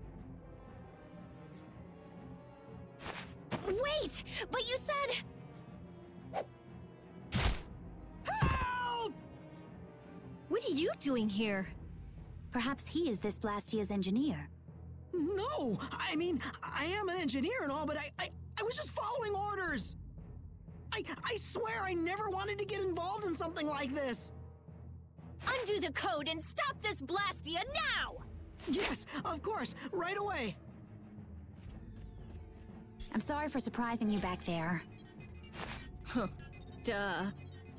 Wait! But you said... What are you doing here? Perhaps he is this Blastia's engineer. No! I mean, I am an engineer and all, but I was just following orders! I swear I never wanted to get involved in something like this! Undo the code and stop this Blastia now! Yes, of course, right away! I'm sorry for surprising you back there. Huh. Duh.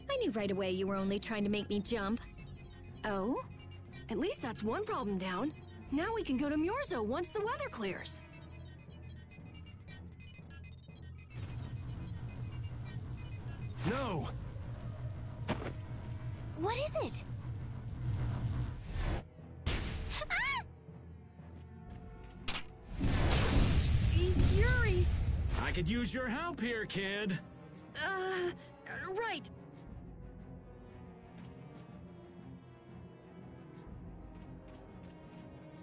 I knew right away you were only trying to make me jump. Oh? At least that's one problem down. Now we can go to Murzo once the weather clears. No! What is it? Yuri! I could use your help here, kid. Right.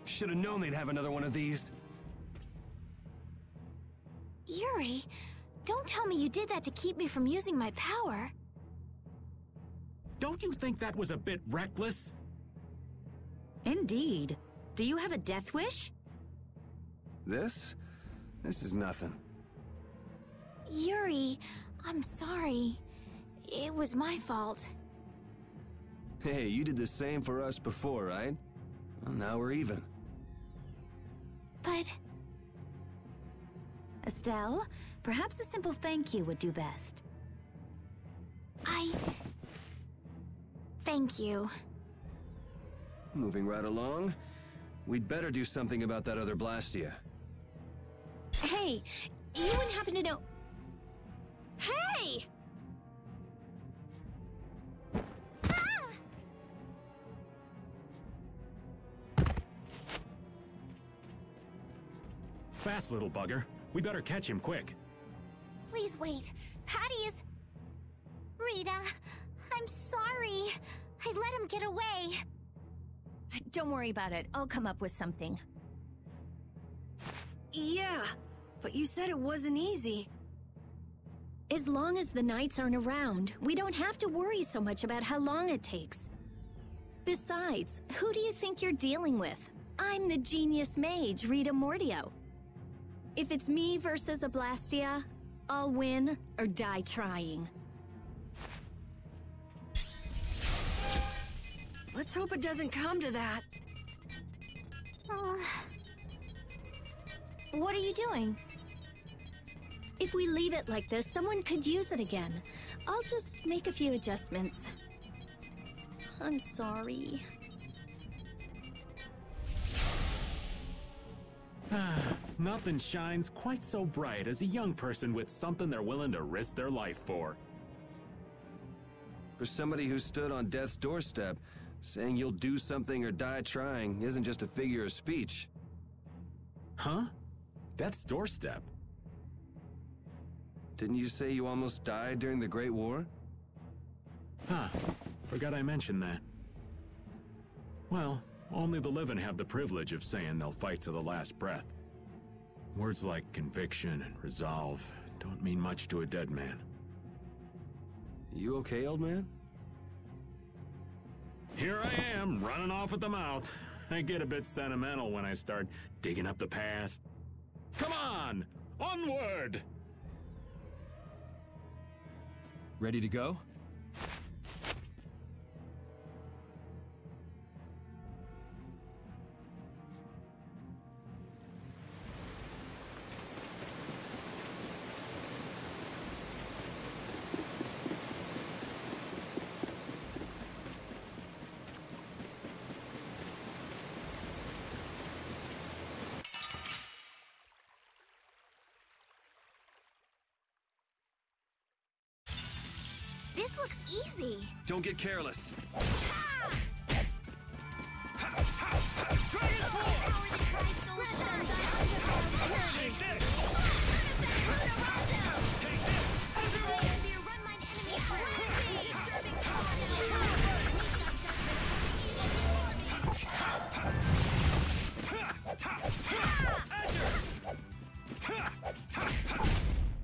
Should have known they'd have another one of these. Yuri, don't tell me you did that to keep me from using my power. Don't you think that was a bit reckless? Indeed. Do you have a death wish? This is nothing. Yuri, I'm sorry. It was my fault. Hey, you did the same for us before, right? Well, now we're even. But... Estelle, perhaps a simple thank you would do best. Thank you. Moving right along, we'd better do something about that other Blastia. Hey, you wouldn't happen to know... Hey! Fast, little bugger. We better catch him quick. Please wait. Patty is... Rita, I'm sorry. I let him get away. Don't worry about it. I'll come up with something. Yeah, but you said it wasn't easy. As long as the knights aren't around, we don't have to worry so much about how long it takes. Besides, who do you think you're dealing with? I'm the genius mage, Rita Mordio. If it's me versus a Blastia, I'll win or die trying. Let's hope it doesn't come to that. What are you doing? If we leave it like this, someone could use it again. I'll just make a few adjustments. I'm sorry. Nothing shines quite so bright as a young person with something they're willing to risk their life for. For somebody who stood on death's doorstep, saying you'll do something or die trying isn't just a figure of speech. Huh? Death's doorstep? Didn't you say you almost died during the Great War? Huh. Forgot I mentioned that. Well, only the living have the privilege of saying they'll fight to the last breath. Words like conviction and resolve don't mean much to a dead man. You okay, old man? Here I am, running off at the mouth. I get a bit sentimental when I start digging up the past. Come on! Onward! Ready to go? This looks easy. Don't get careless.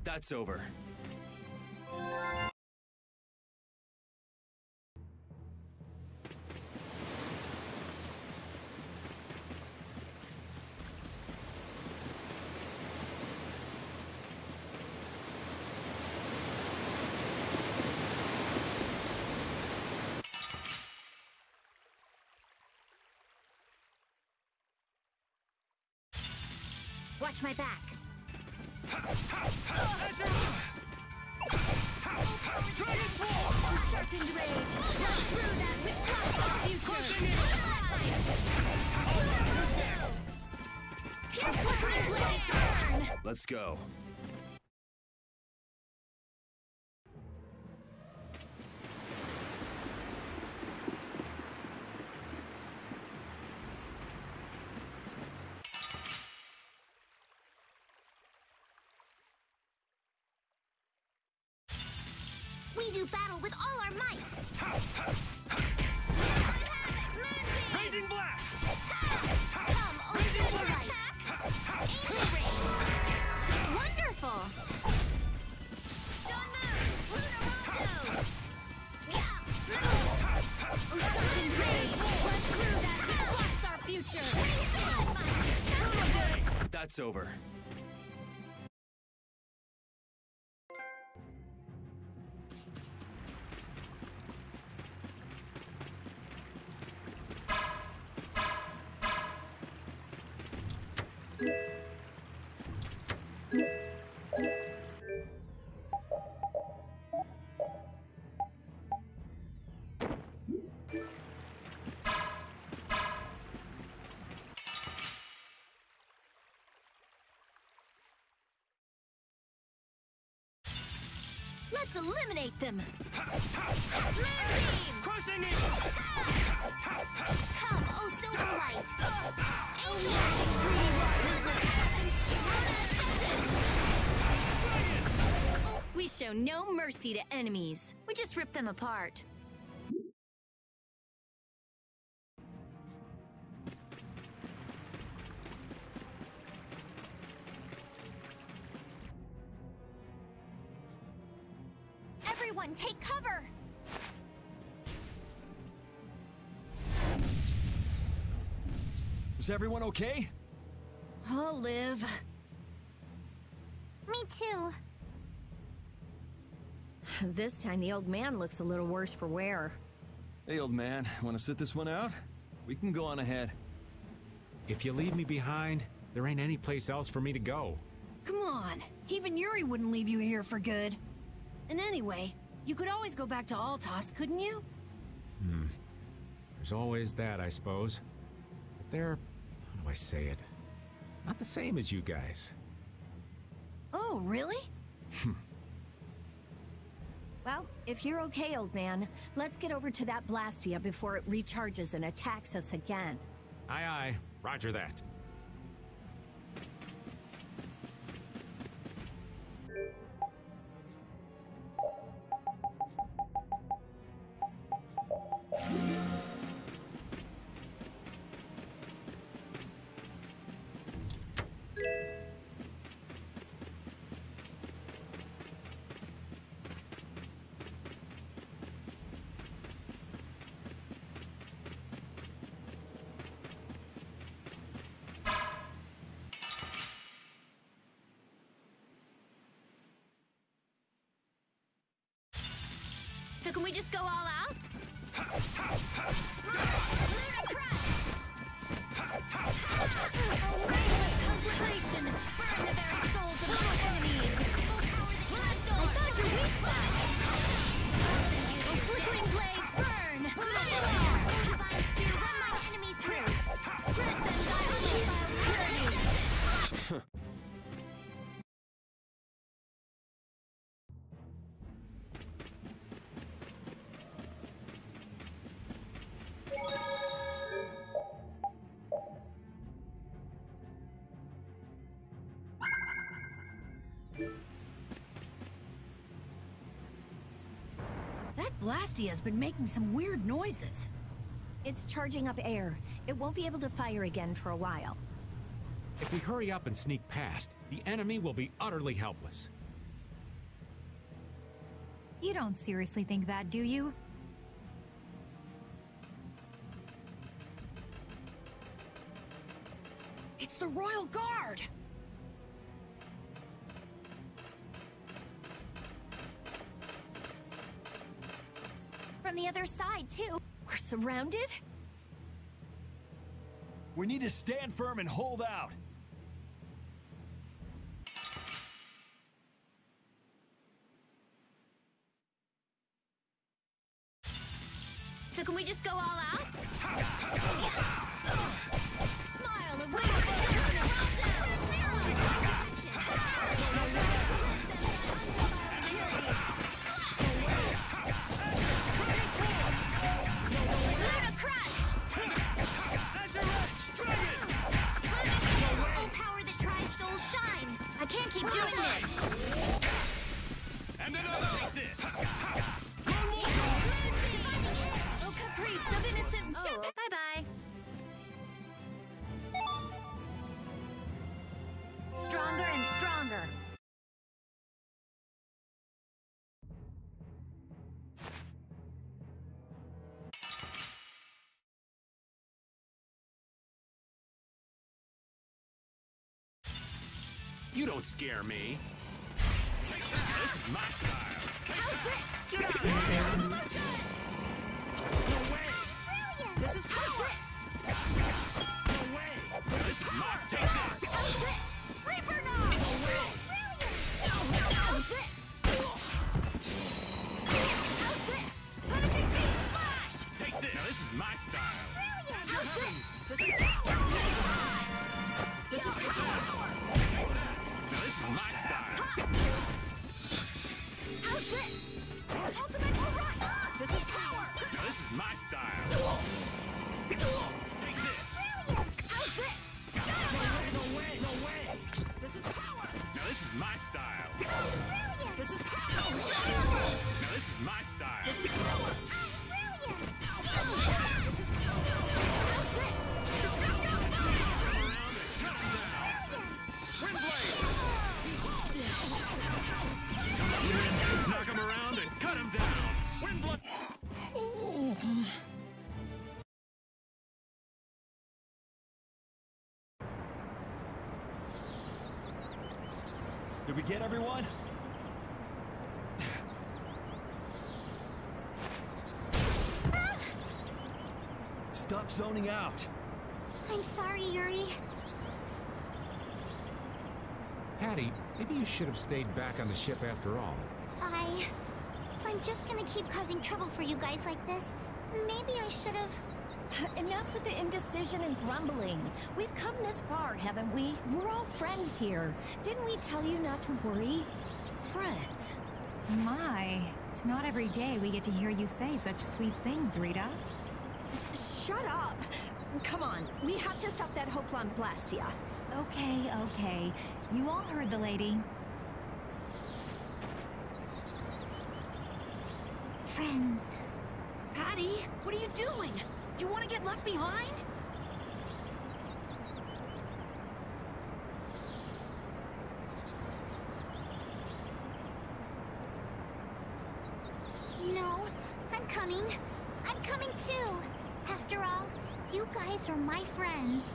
That's over. watch my back. Dragon Swarm! Sharpened rage! Cut through that which blocks our future! Who's next? Pierce blessing blaze burn! Let's go. We do battle with all our might. Raising Blast! Come, O Silverlight! Angel Ring! Wonderful! Don't move! Lunarondo! Sharpened rage! Cut through that which blocks our future! That's over. Let's eliminate them! Moonbeam! Crushing Evil! Come, O Silverlight! Angel Ring! We show no mercy to enemies. We just rip them apart. Everyone, take cover! Is everyone okay? I'll live. Me too. This time the old man looks a little worse for wear. Hey, old man, want to sit this one out? We can go on ahead. If you leave me behind, there ain't any place else for me to go. Come on. Even Yuri wouldn't leave you here for good. And anyway, you could always go back to Altos, couldn't you? There's always that, I suppose. But they're, how do I say it? Not the same as you guys. Oh, really? Well, if you're okay, old man, let's get over to that Blastia before it recharges and attacks us again. Aye, aye. Roger that. So can we just go all out? Conflagration! Burn the very souls of our enemies! I thought your weak spot! Flickering blaze, burn! Divine Spear, run my enemy through! Grant them thy undefiled purity! That Blastia's been making some weird noises. It's charging up air. It won't be able to fire again for a while. If we hurry up and sneak past, the enemy will be utterly helpless. You don't seriously think that, do you? It's the Royal Guard! From the other side, too. We're surrounded? We need to stand firm and hold out. can we just go all out? Smile of I can't keep doing this! And another! Take this! Oh, caprice of innocent chip! Bye-bye. Stronger and stronger. You don't scare me. This is my style. Get out of here! No way! This is power! No way! This is my style. Take this! Reaper now! No way! How's this? How's this? Punishing beast flash! Take this! Now this is my style. How's this? This is power! This is power! Now this is my style. How's this? Ultimate override! This is power! Now this is my style. Take this! How's this? No way! No way! This is power! Now this is my style. This is power! Now this is my style. This is power! This is power! How's this? Destructo! Knock him around and cut him down! Windblood! Did we get everyone? Stop zoning out. I'm sorry, Yuri. Patty, maybe you should have stayed back on the ship after all. If I'm just gonna keep causing trouble for you guys like this, maybe I should have... Enough with the indecision and grumbling. We've come this far, haven't we? We're all friends here. Didn't we tell you not to worry? Friends. My, it's not every day we get to hear you say such sweet things, Rita. Shut up! Come on, we have to stop that Hoplan Blastia. Okay, okay. You all heard the lady. Friends. Patty, what are you doing? Do you want to get left behind? No, I'm coming. I'm coming too. After all, you guys are my friends.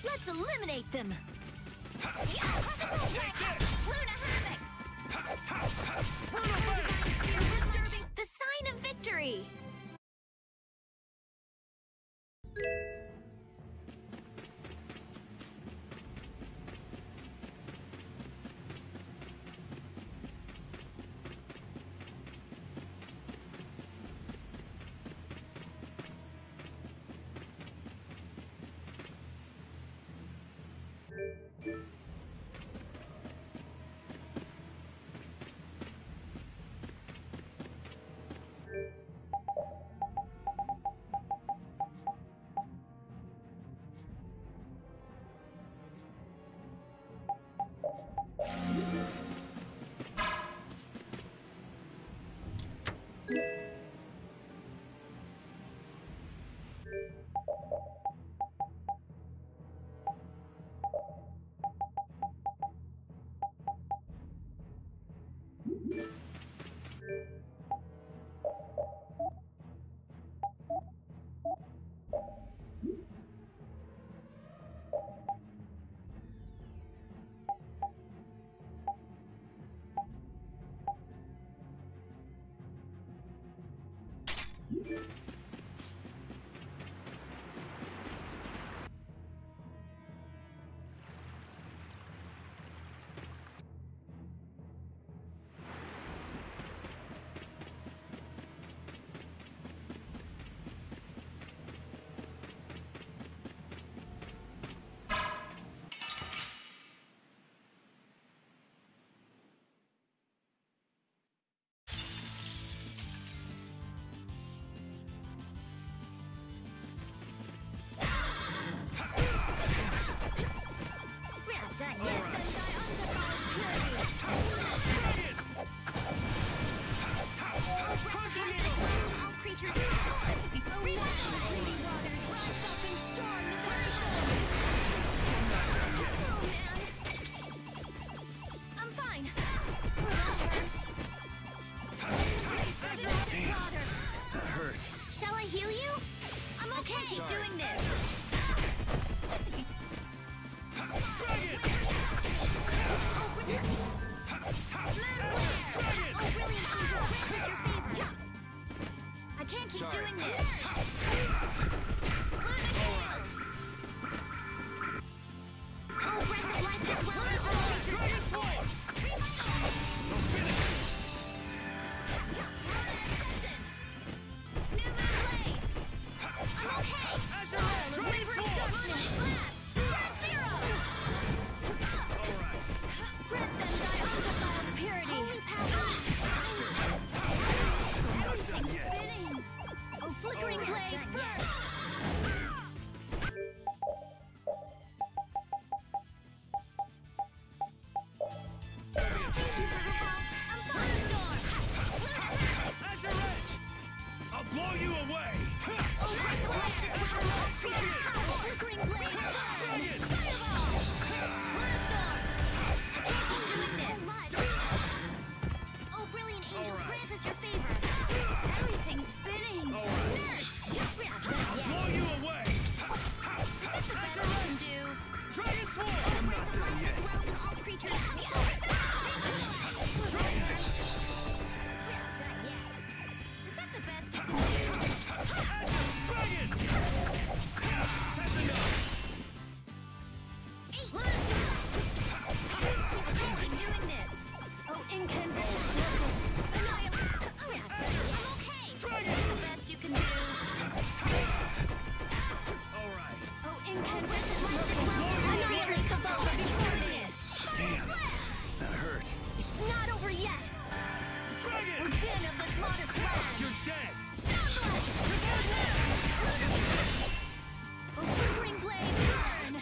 Let's eliminate them! The sign of victory! can't keep doing this! Dragon! Oh, brilliant angels, grant us your favor! I can't keep doing this! Oh, breath of life that dwells in all creatures! Dragon Swarm! Don't finish it! New Moon Blade! I'm okay! Azure! Dragon Wavering Swarm! darkness! Blast! Spread zero! Alright. Grant them thy undefiled purity. Holy power! Everything's spinning. Oh, flickering blaze, burn! Azure Edge! I'll blow you away! Oh, breath of life that dwells in all creatures! Flickering blaze, burn! Dragon! Fireball! Lunarstorm! I can't keep doing this! Oh, brilliant angels, grant us your favor! Everything's spinning. Alright. Nurse! We're not done I'll yet! blow you away! Is that the best Azure you can Edge! do? Dragon Swarm! I'm not done yet! Dwells in all creatures! We're not done yet! Is that the best you can do? Azure! Dragon! That's enough! I can't keep doing this! Oh, incandescent locus. Annihilate. We're not done yet! I'm okay! Dragon! Is that the best you can do? Alright. Oh, incandescent locus. Annihilate Annihilate the the foe before me. Damn, that hurt. It's not over yet. Dragon! Oh, din of this modest land. You're dead! Oh, flickering blaze, burn.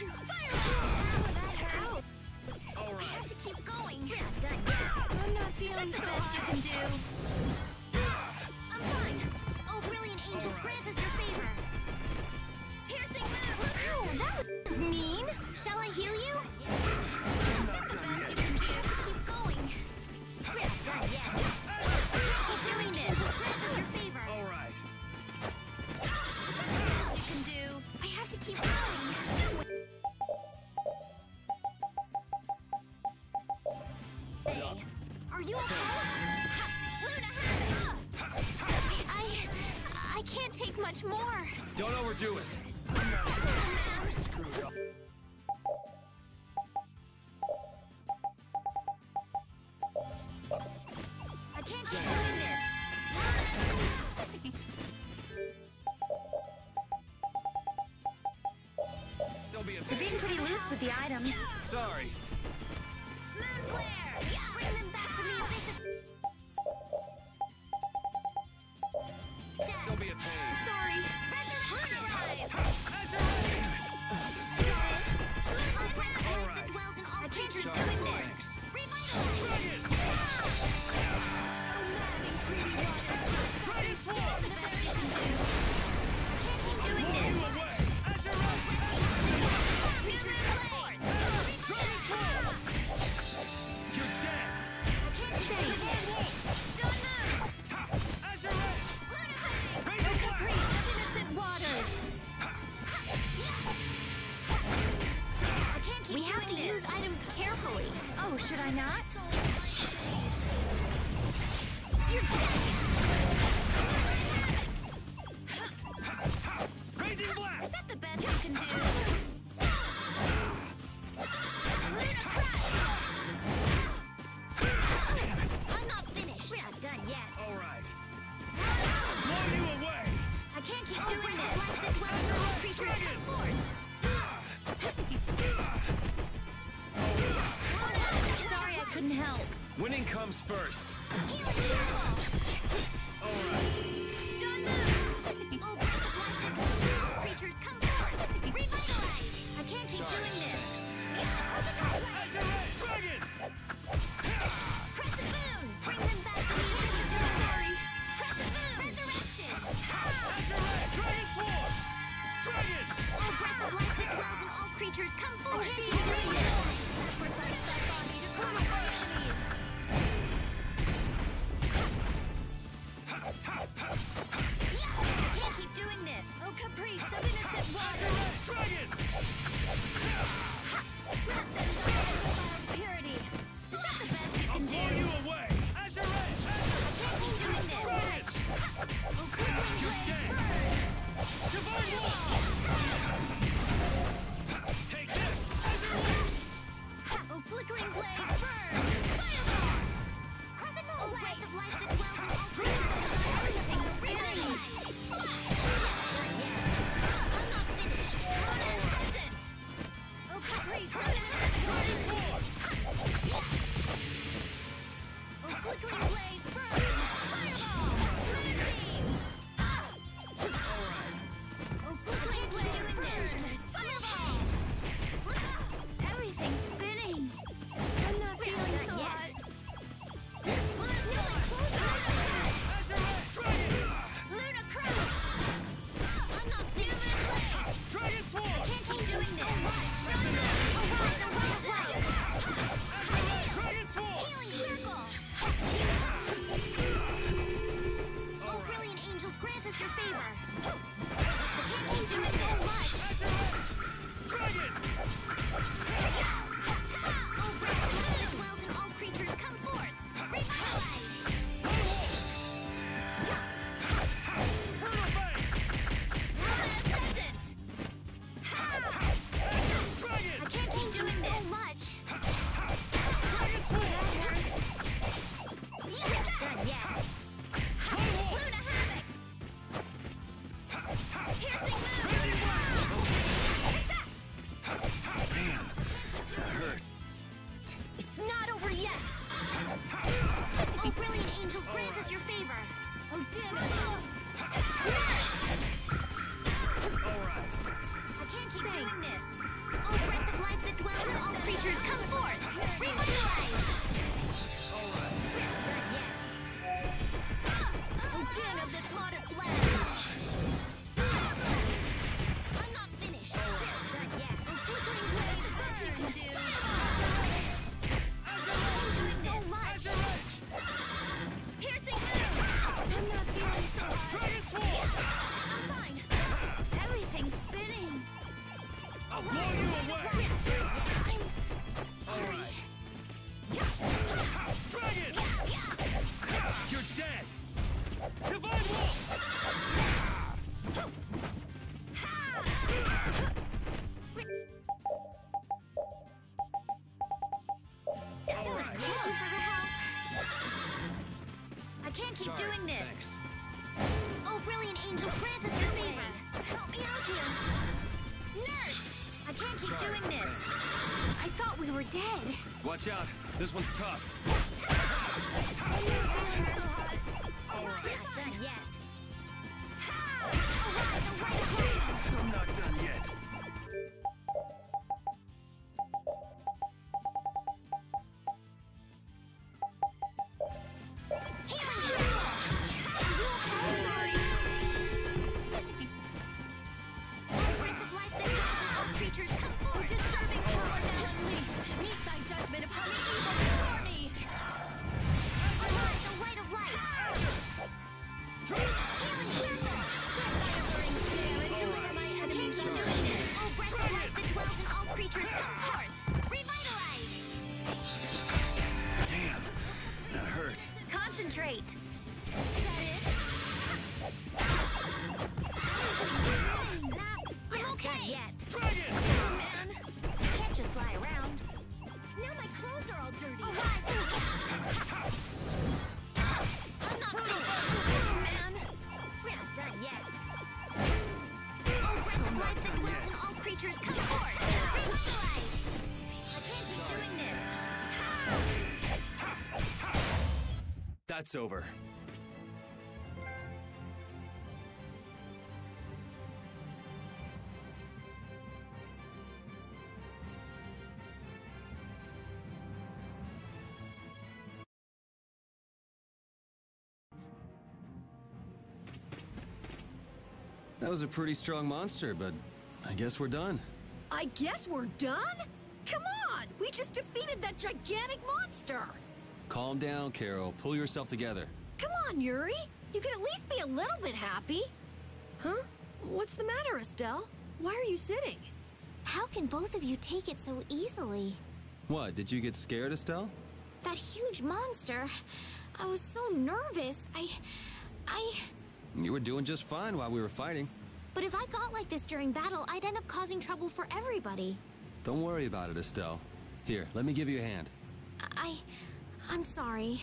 Alright. I have to keep going! We're not done yet! I'm not Is that feeling the so best you hot. can do? I'm fine! Oh, brilliant angels, grant us your favor! Piercing move! Ow, that was mean! Shall I heal you? Is that the best you can do? I have to keep going! We're not done yet! I can't keep doing this! Just grant us your favor! Alright. Is that the best you can do? I have to keep going! Hey, are you okay? Luna, I can't take much more. Don't overdo it. Man. Screwed up. I can't keep doing this. Don't be a You're being pretty loose with the items. Sorry. Moon glare. Bring them back from the abyss of death. Don't be a pain. Sorry. Resurrection. Azure! Oh, breath of life that dwells in all creatures doing this. Revitalize. Dragon! Dragon Swarm! The best you can do. I can't keep doing Blow this. you away! Azure! Creatures come forth. Dragon Swarm! You're dead! I can't keep doing this. Gun move. Azure Edge! Luna. Razor Blast! Caprice of innocent waters. I can't keep We have to doing use this. items carefully. Oh, should I not? You're dead. Razor Is Blast! that the best you can do? Luna crush. Damn it! I'm not finished. We're not done yet. Alright. Blow you away! I can't keep doing this. Life that dwells in all creatures come forth. Sorry I couldn't help. Winning comes first. Healing circle. Alright. Gun move. Oh, breath of life that dwells in all creatures come forth. Revitalize. I can't keep doing this. Azure Edge! Dragon! Crescent moon. Bring them back to the abyss of death. Sorry. Crescent moon. Resurrection. Azure Edge! Dragon Swarm! Dragon! Oh, breath of life that dwells in all creatures come forth. Be doing this. Sacrifice that body to crush my enemies. Yeah, I can't keep doing this. Oh, caprice of innocent waters! Dragon! Let them die in defiled purity! Is that the best you can do? Blow you away! Azure Edge! Can't keep doing this! Oh, quivering blaze, burn! Divine Wall! Take this! Azure Edge! Oh, flickering blaze, burn! Fireball! Crescent Moon Blade! The life that dwells in all creatures can everything spinning! I'm not finished! Present! Oh, caprice of innocent waters! Oh, flickering blaze, burn! Fireball! Glitter beam! Alright. Oh, flickering blaze, burn! Fireball! Everything's spinning! I'm not feeling so hot. Azure Edge! Dragon! Luna Crown! I'm not finished. Dragon Swarm! Can't keep doing this! That's enough! Arise and wave of light! Azure Edge! Dragon Swarm! Healing circle! Oh, brilliant angels, grant us your favor! Can't keep doing so much! Azure Edge! Dragon! Oh, bright light that dwells in all creatures, come forth! Revitalize! Hurtle Fang! Ascendant! Dragon! I can't keep doing so much! Dragon Swarm! Not done yet! Luna Havoc! Piercing move! Damn, that hurt. It's not over yet. Oh, brilliant angels, grant us your favor! Oh, damn Alright. I can't keep doing this! Oh, breath of life that dwells in all creatures, come forth! Revitalize! Alright. Not done yet! Oh, din of this modest land. I'm not finished! Not done yet! Oh, flickering blaze, best you can do. Thank you so much! Azure Edge! Piercing move! I'm not feeling so hot. Dragon Swarm! I'm fine. Everything's spinning! I'll blow you away! I'm sorry. Dragon! You're dead! Divine Wall! Alright. Thank you for the help! I can't keep doing this! Thanks. Oh, brilliant angels, grant us your favor! Help me out here! Nurse! I can't keep doing this! I thought we were dead! Watch out, this one's tough. I'm not feeling so hot! Alright. Not done yet! Arise and light of life! I'm not done yet. Healing circle! Sorry! Breath of life that dwells in all creatures, come forth! Disturbing power now unleashed. Meet thy judgment upon the evil before me. Arise, O light of life! Healing circle! Split my alluring snare and deliver my enemies Keep unto doing me. this! Oh, breath of life that dwells in all creatures, come forth! Revitalize! Damn, that hurt. Concentrate! Snap! I'm okay yet! Dragon! Oh, man! Can't just lie around. Now my clothes are all dirty. Arise! I'm not finished! Oh, man! We're not done yet! Oh, breath of life that dwells in all creatures, come forth! Revitalize! I can't keep doing this! That's over. That was a pretty strong monster, but I guess we're done. I guess we're done? Come on! We just defeated that gigantic monster! Calm down, Carol. Pull yourself together. Come on, Yuri! You can at least be a little bit happy! Huh? What's the matter, Estelle? Why are you sitting? How can both of you take it so easily? What, did you get scared, Estelle? That huge monster. I was so nervous. You were doing just fine while we were fighting. But if I got like this during battle, I'd end up causing trouble for everybody. Don't worry about it, Estelle. Here, let me give you a hand. I'm sorry.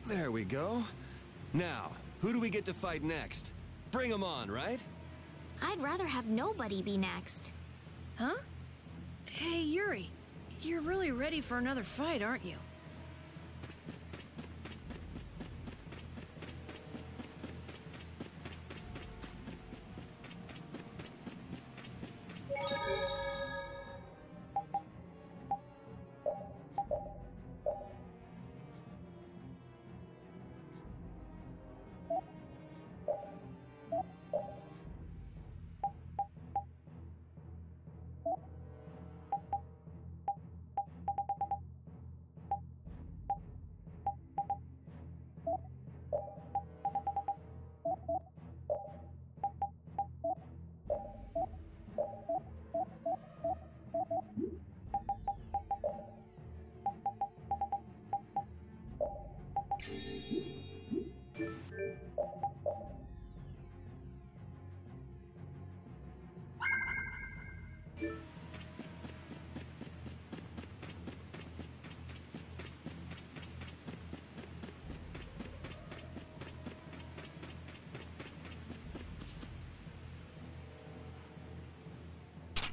There we go. Now, who do we get to fight next? Bring them on, right? I'd rather have nobody be next. Huh? Hey, Yuri. You're really ready for another fight, aren't you?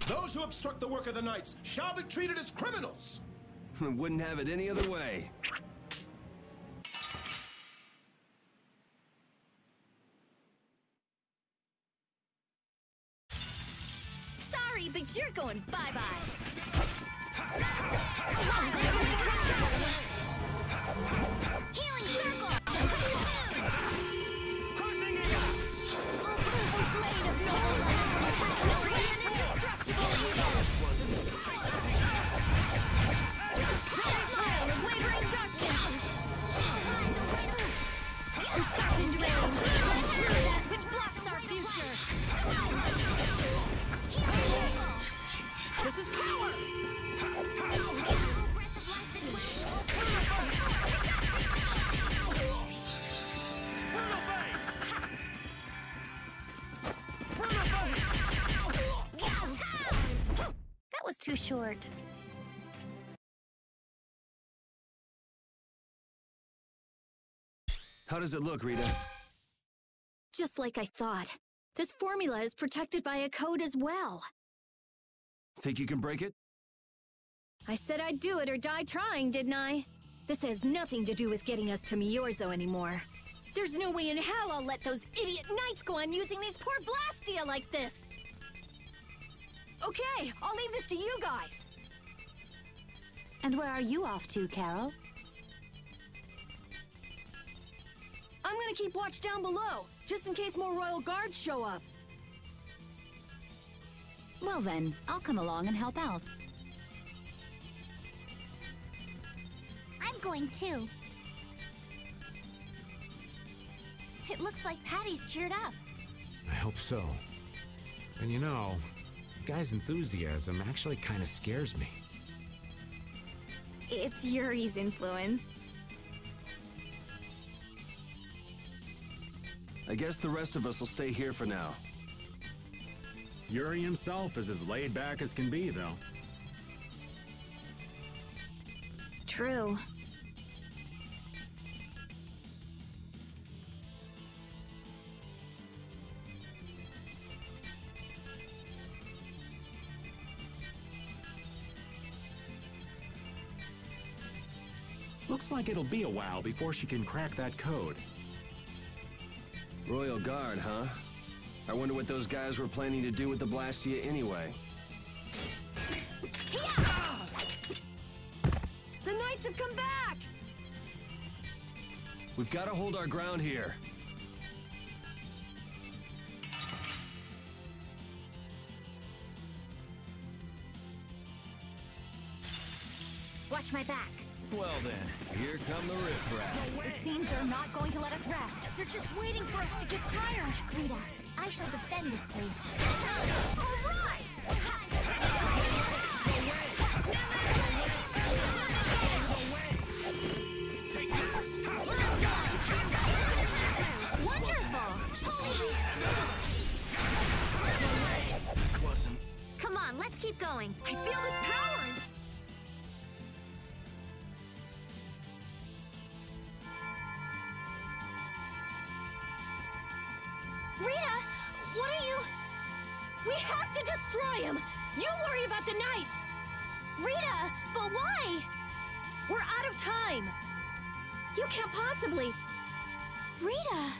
Those who obstruct the work of the Knights shall be treated as criminals! Wouldn't have it any other way. Sorry, but you're going bye-bye. Healing circle! Crushing it! Blade of noble indestructible evil! Trail of wavering darkness! A sharpened range! Through that which blocks our future! Healing circle! This is power! That was too short. How does it look, Rita? Just like I thought. This formula is protected by a code as well. Think you can break it? I said I'd do it or die trying, didn't I? This has nothing to do with getting us to Miorzo anymore. There's no way in hell I'll let those idiot knights go on using these poor Blastia like this! Okay, I'll leave this to you guys. And where are you off to, Carol? I'm gonna keep watch down below, just in case more royal guards show up. Well then, I'll come along and help out. I'm going too. It looks like Patty's cheered up. I hope so. And you know, the guy's enthusiasm actually kind of scares me. It's Yuri's influence. I guess the rest of us will stay here for now. Yuri himself is as laid back as can be, though. True. Looks like it'll be a while before she can crack that code. Royal Guard, huh? I wonder what those guys were planning to do with the Blastia anyway. The knights have come back! We've got to hold our ground here. Watch my back. Well then, here come the riffraff. It seems they're not going to let us rest. They're just waiting for us to get tired. Rita, I shall defend this place. Come on, let's keep going. I feel this power and... Rita, what are you... We have to destroy him! You worry about the knights! Rita, but why? We're out of time! You can't possibly... Rita!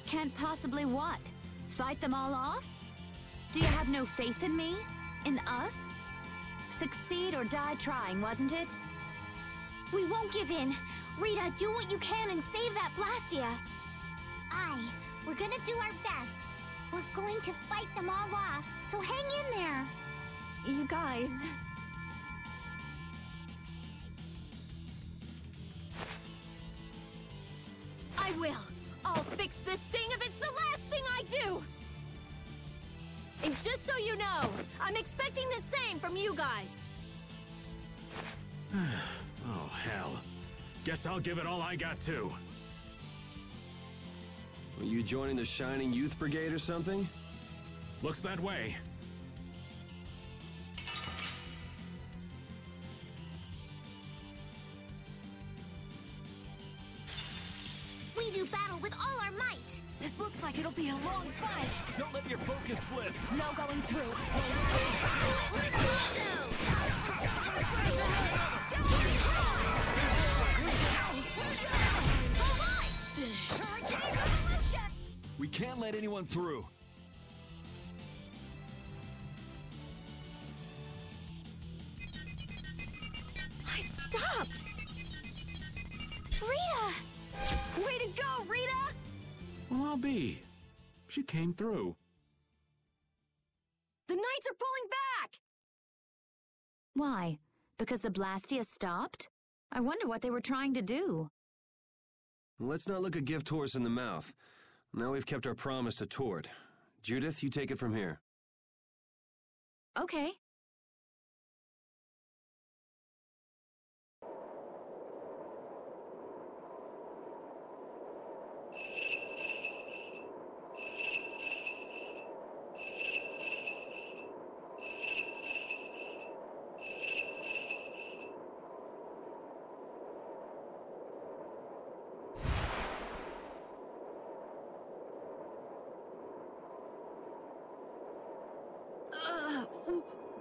Can't possibly what? Fight them all off? Do you have no faith in me? In us? Succeed or die trying, wasn't it? We won't give in. Rita, do what you can and save that Blastia. We're gonna do our best. We're going to fight them all off, so hang in there. You guys... I will! I'll fix this thing if it's the last thing I do! And just so you know, I'm expecting the same from you guys. Oh, hell. Guess I'll give it all I got, too. Are you joining the Shining Youth Brigade or something? Looks that way. We do battle with all our might. This looks like it'll be a long fight. Don't let your focus slip. No going through. We can't let anyone through. I stopped! Rita! Way to go, Rita! Well, I'll be. She came through. The knights are pulling back! Why? Because the Blastia stopped? I wonder what they were trying to do. Let's not look a gift horse in the mouth. Now we've kept our promise to Tord. Judith, you take it from here. Okay.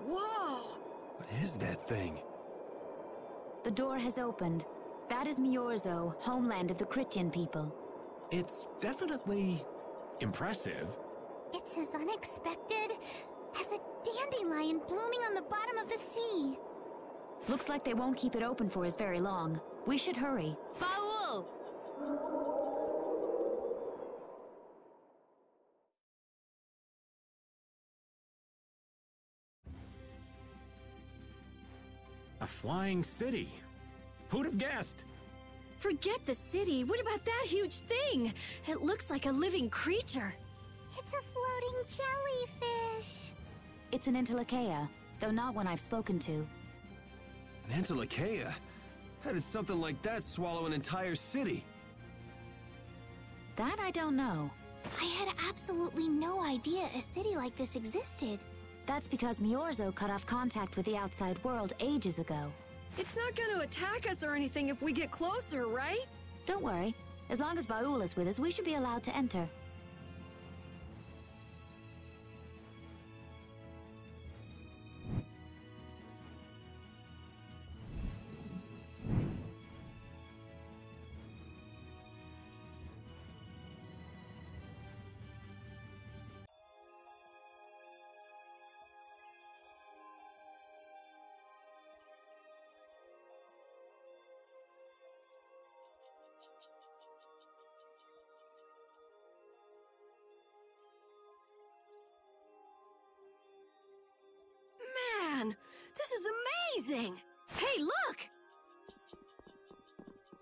Whoa! What is that thing? The door has opened. That is Miorzo, homeland of the Critian people. It's definitely impressive. It's as unexpected as a dandelion blooming on the bottom of the sea. Looks like they won't keep it open for us very long. We should hurry. Baul! A flying city. Who'd have guessed? Forget the city. What about that huge thing? It looks like a living creature. It's a floating jellyfish. It's an Entelekea, though not one I've spoken to. An Entelekea? How did something like that swallow an entire city? That I don't know. I had absolutely no idea a city like this existed. That's because Miorzo cut off contact with the outside world ages ago. It's not going to attack us or anything if we get closer, right? Don't worry. As long as Baul is with us, we should be allowed to enter.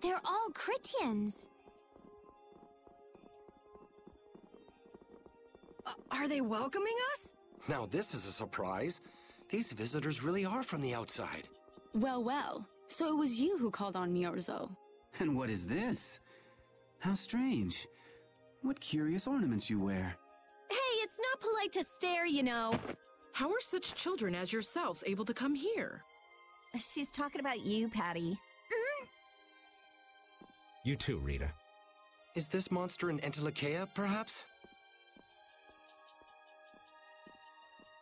They're all Critians. Are they welcoming us? Now this is a surprise. These visitors really are from the outside. Well, well. So it was you who called on Miorzo. And what is this? How strange. What curious ornaments you wear. Hey, it's not polite to stare, you know. How are such children as yourselves able to come here? She's talking about you, Patty. You too, Rita. Is this monster an Entelekea, perhaps?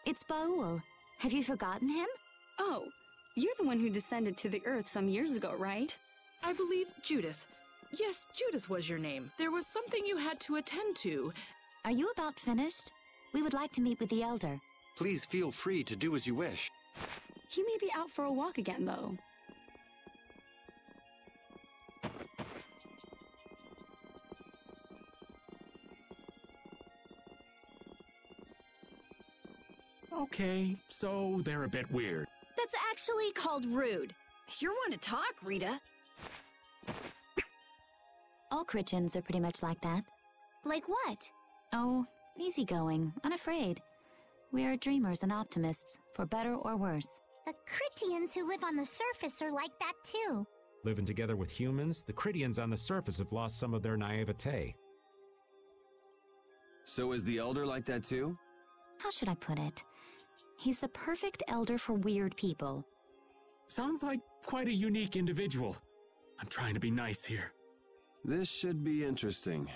It's Baul. Have you forgotten him? Oh, you're the one who descended to the Earth some years ago, right? I believe Judith. Yes, Judith was your name. There was something you had to attend to. Are you about finished? We would like to meet with the Elder. Please feel free to do as you wish. He may be out for a walk again, though. Okay, so they're a bit weird. That's actually called rude. You're one to talk, Rita. All Critians are pretty much like that. Like what? Oh, easygoing, unafraid. We are dreamers and optimists, for better or worse. The Critians who live on the surface are like that too. Living together with humans, the Critians on the surface have lost some of their naivete. So is the Elder like that too? How should I put it? He's the perfect elder for weird people. Sounds like quite a unique individual. I'm trying to be nice here. This should be interesting.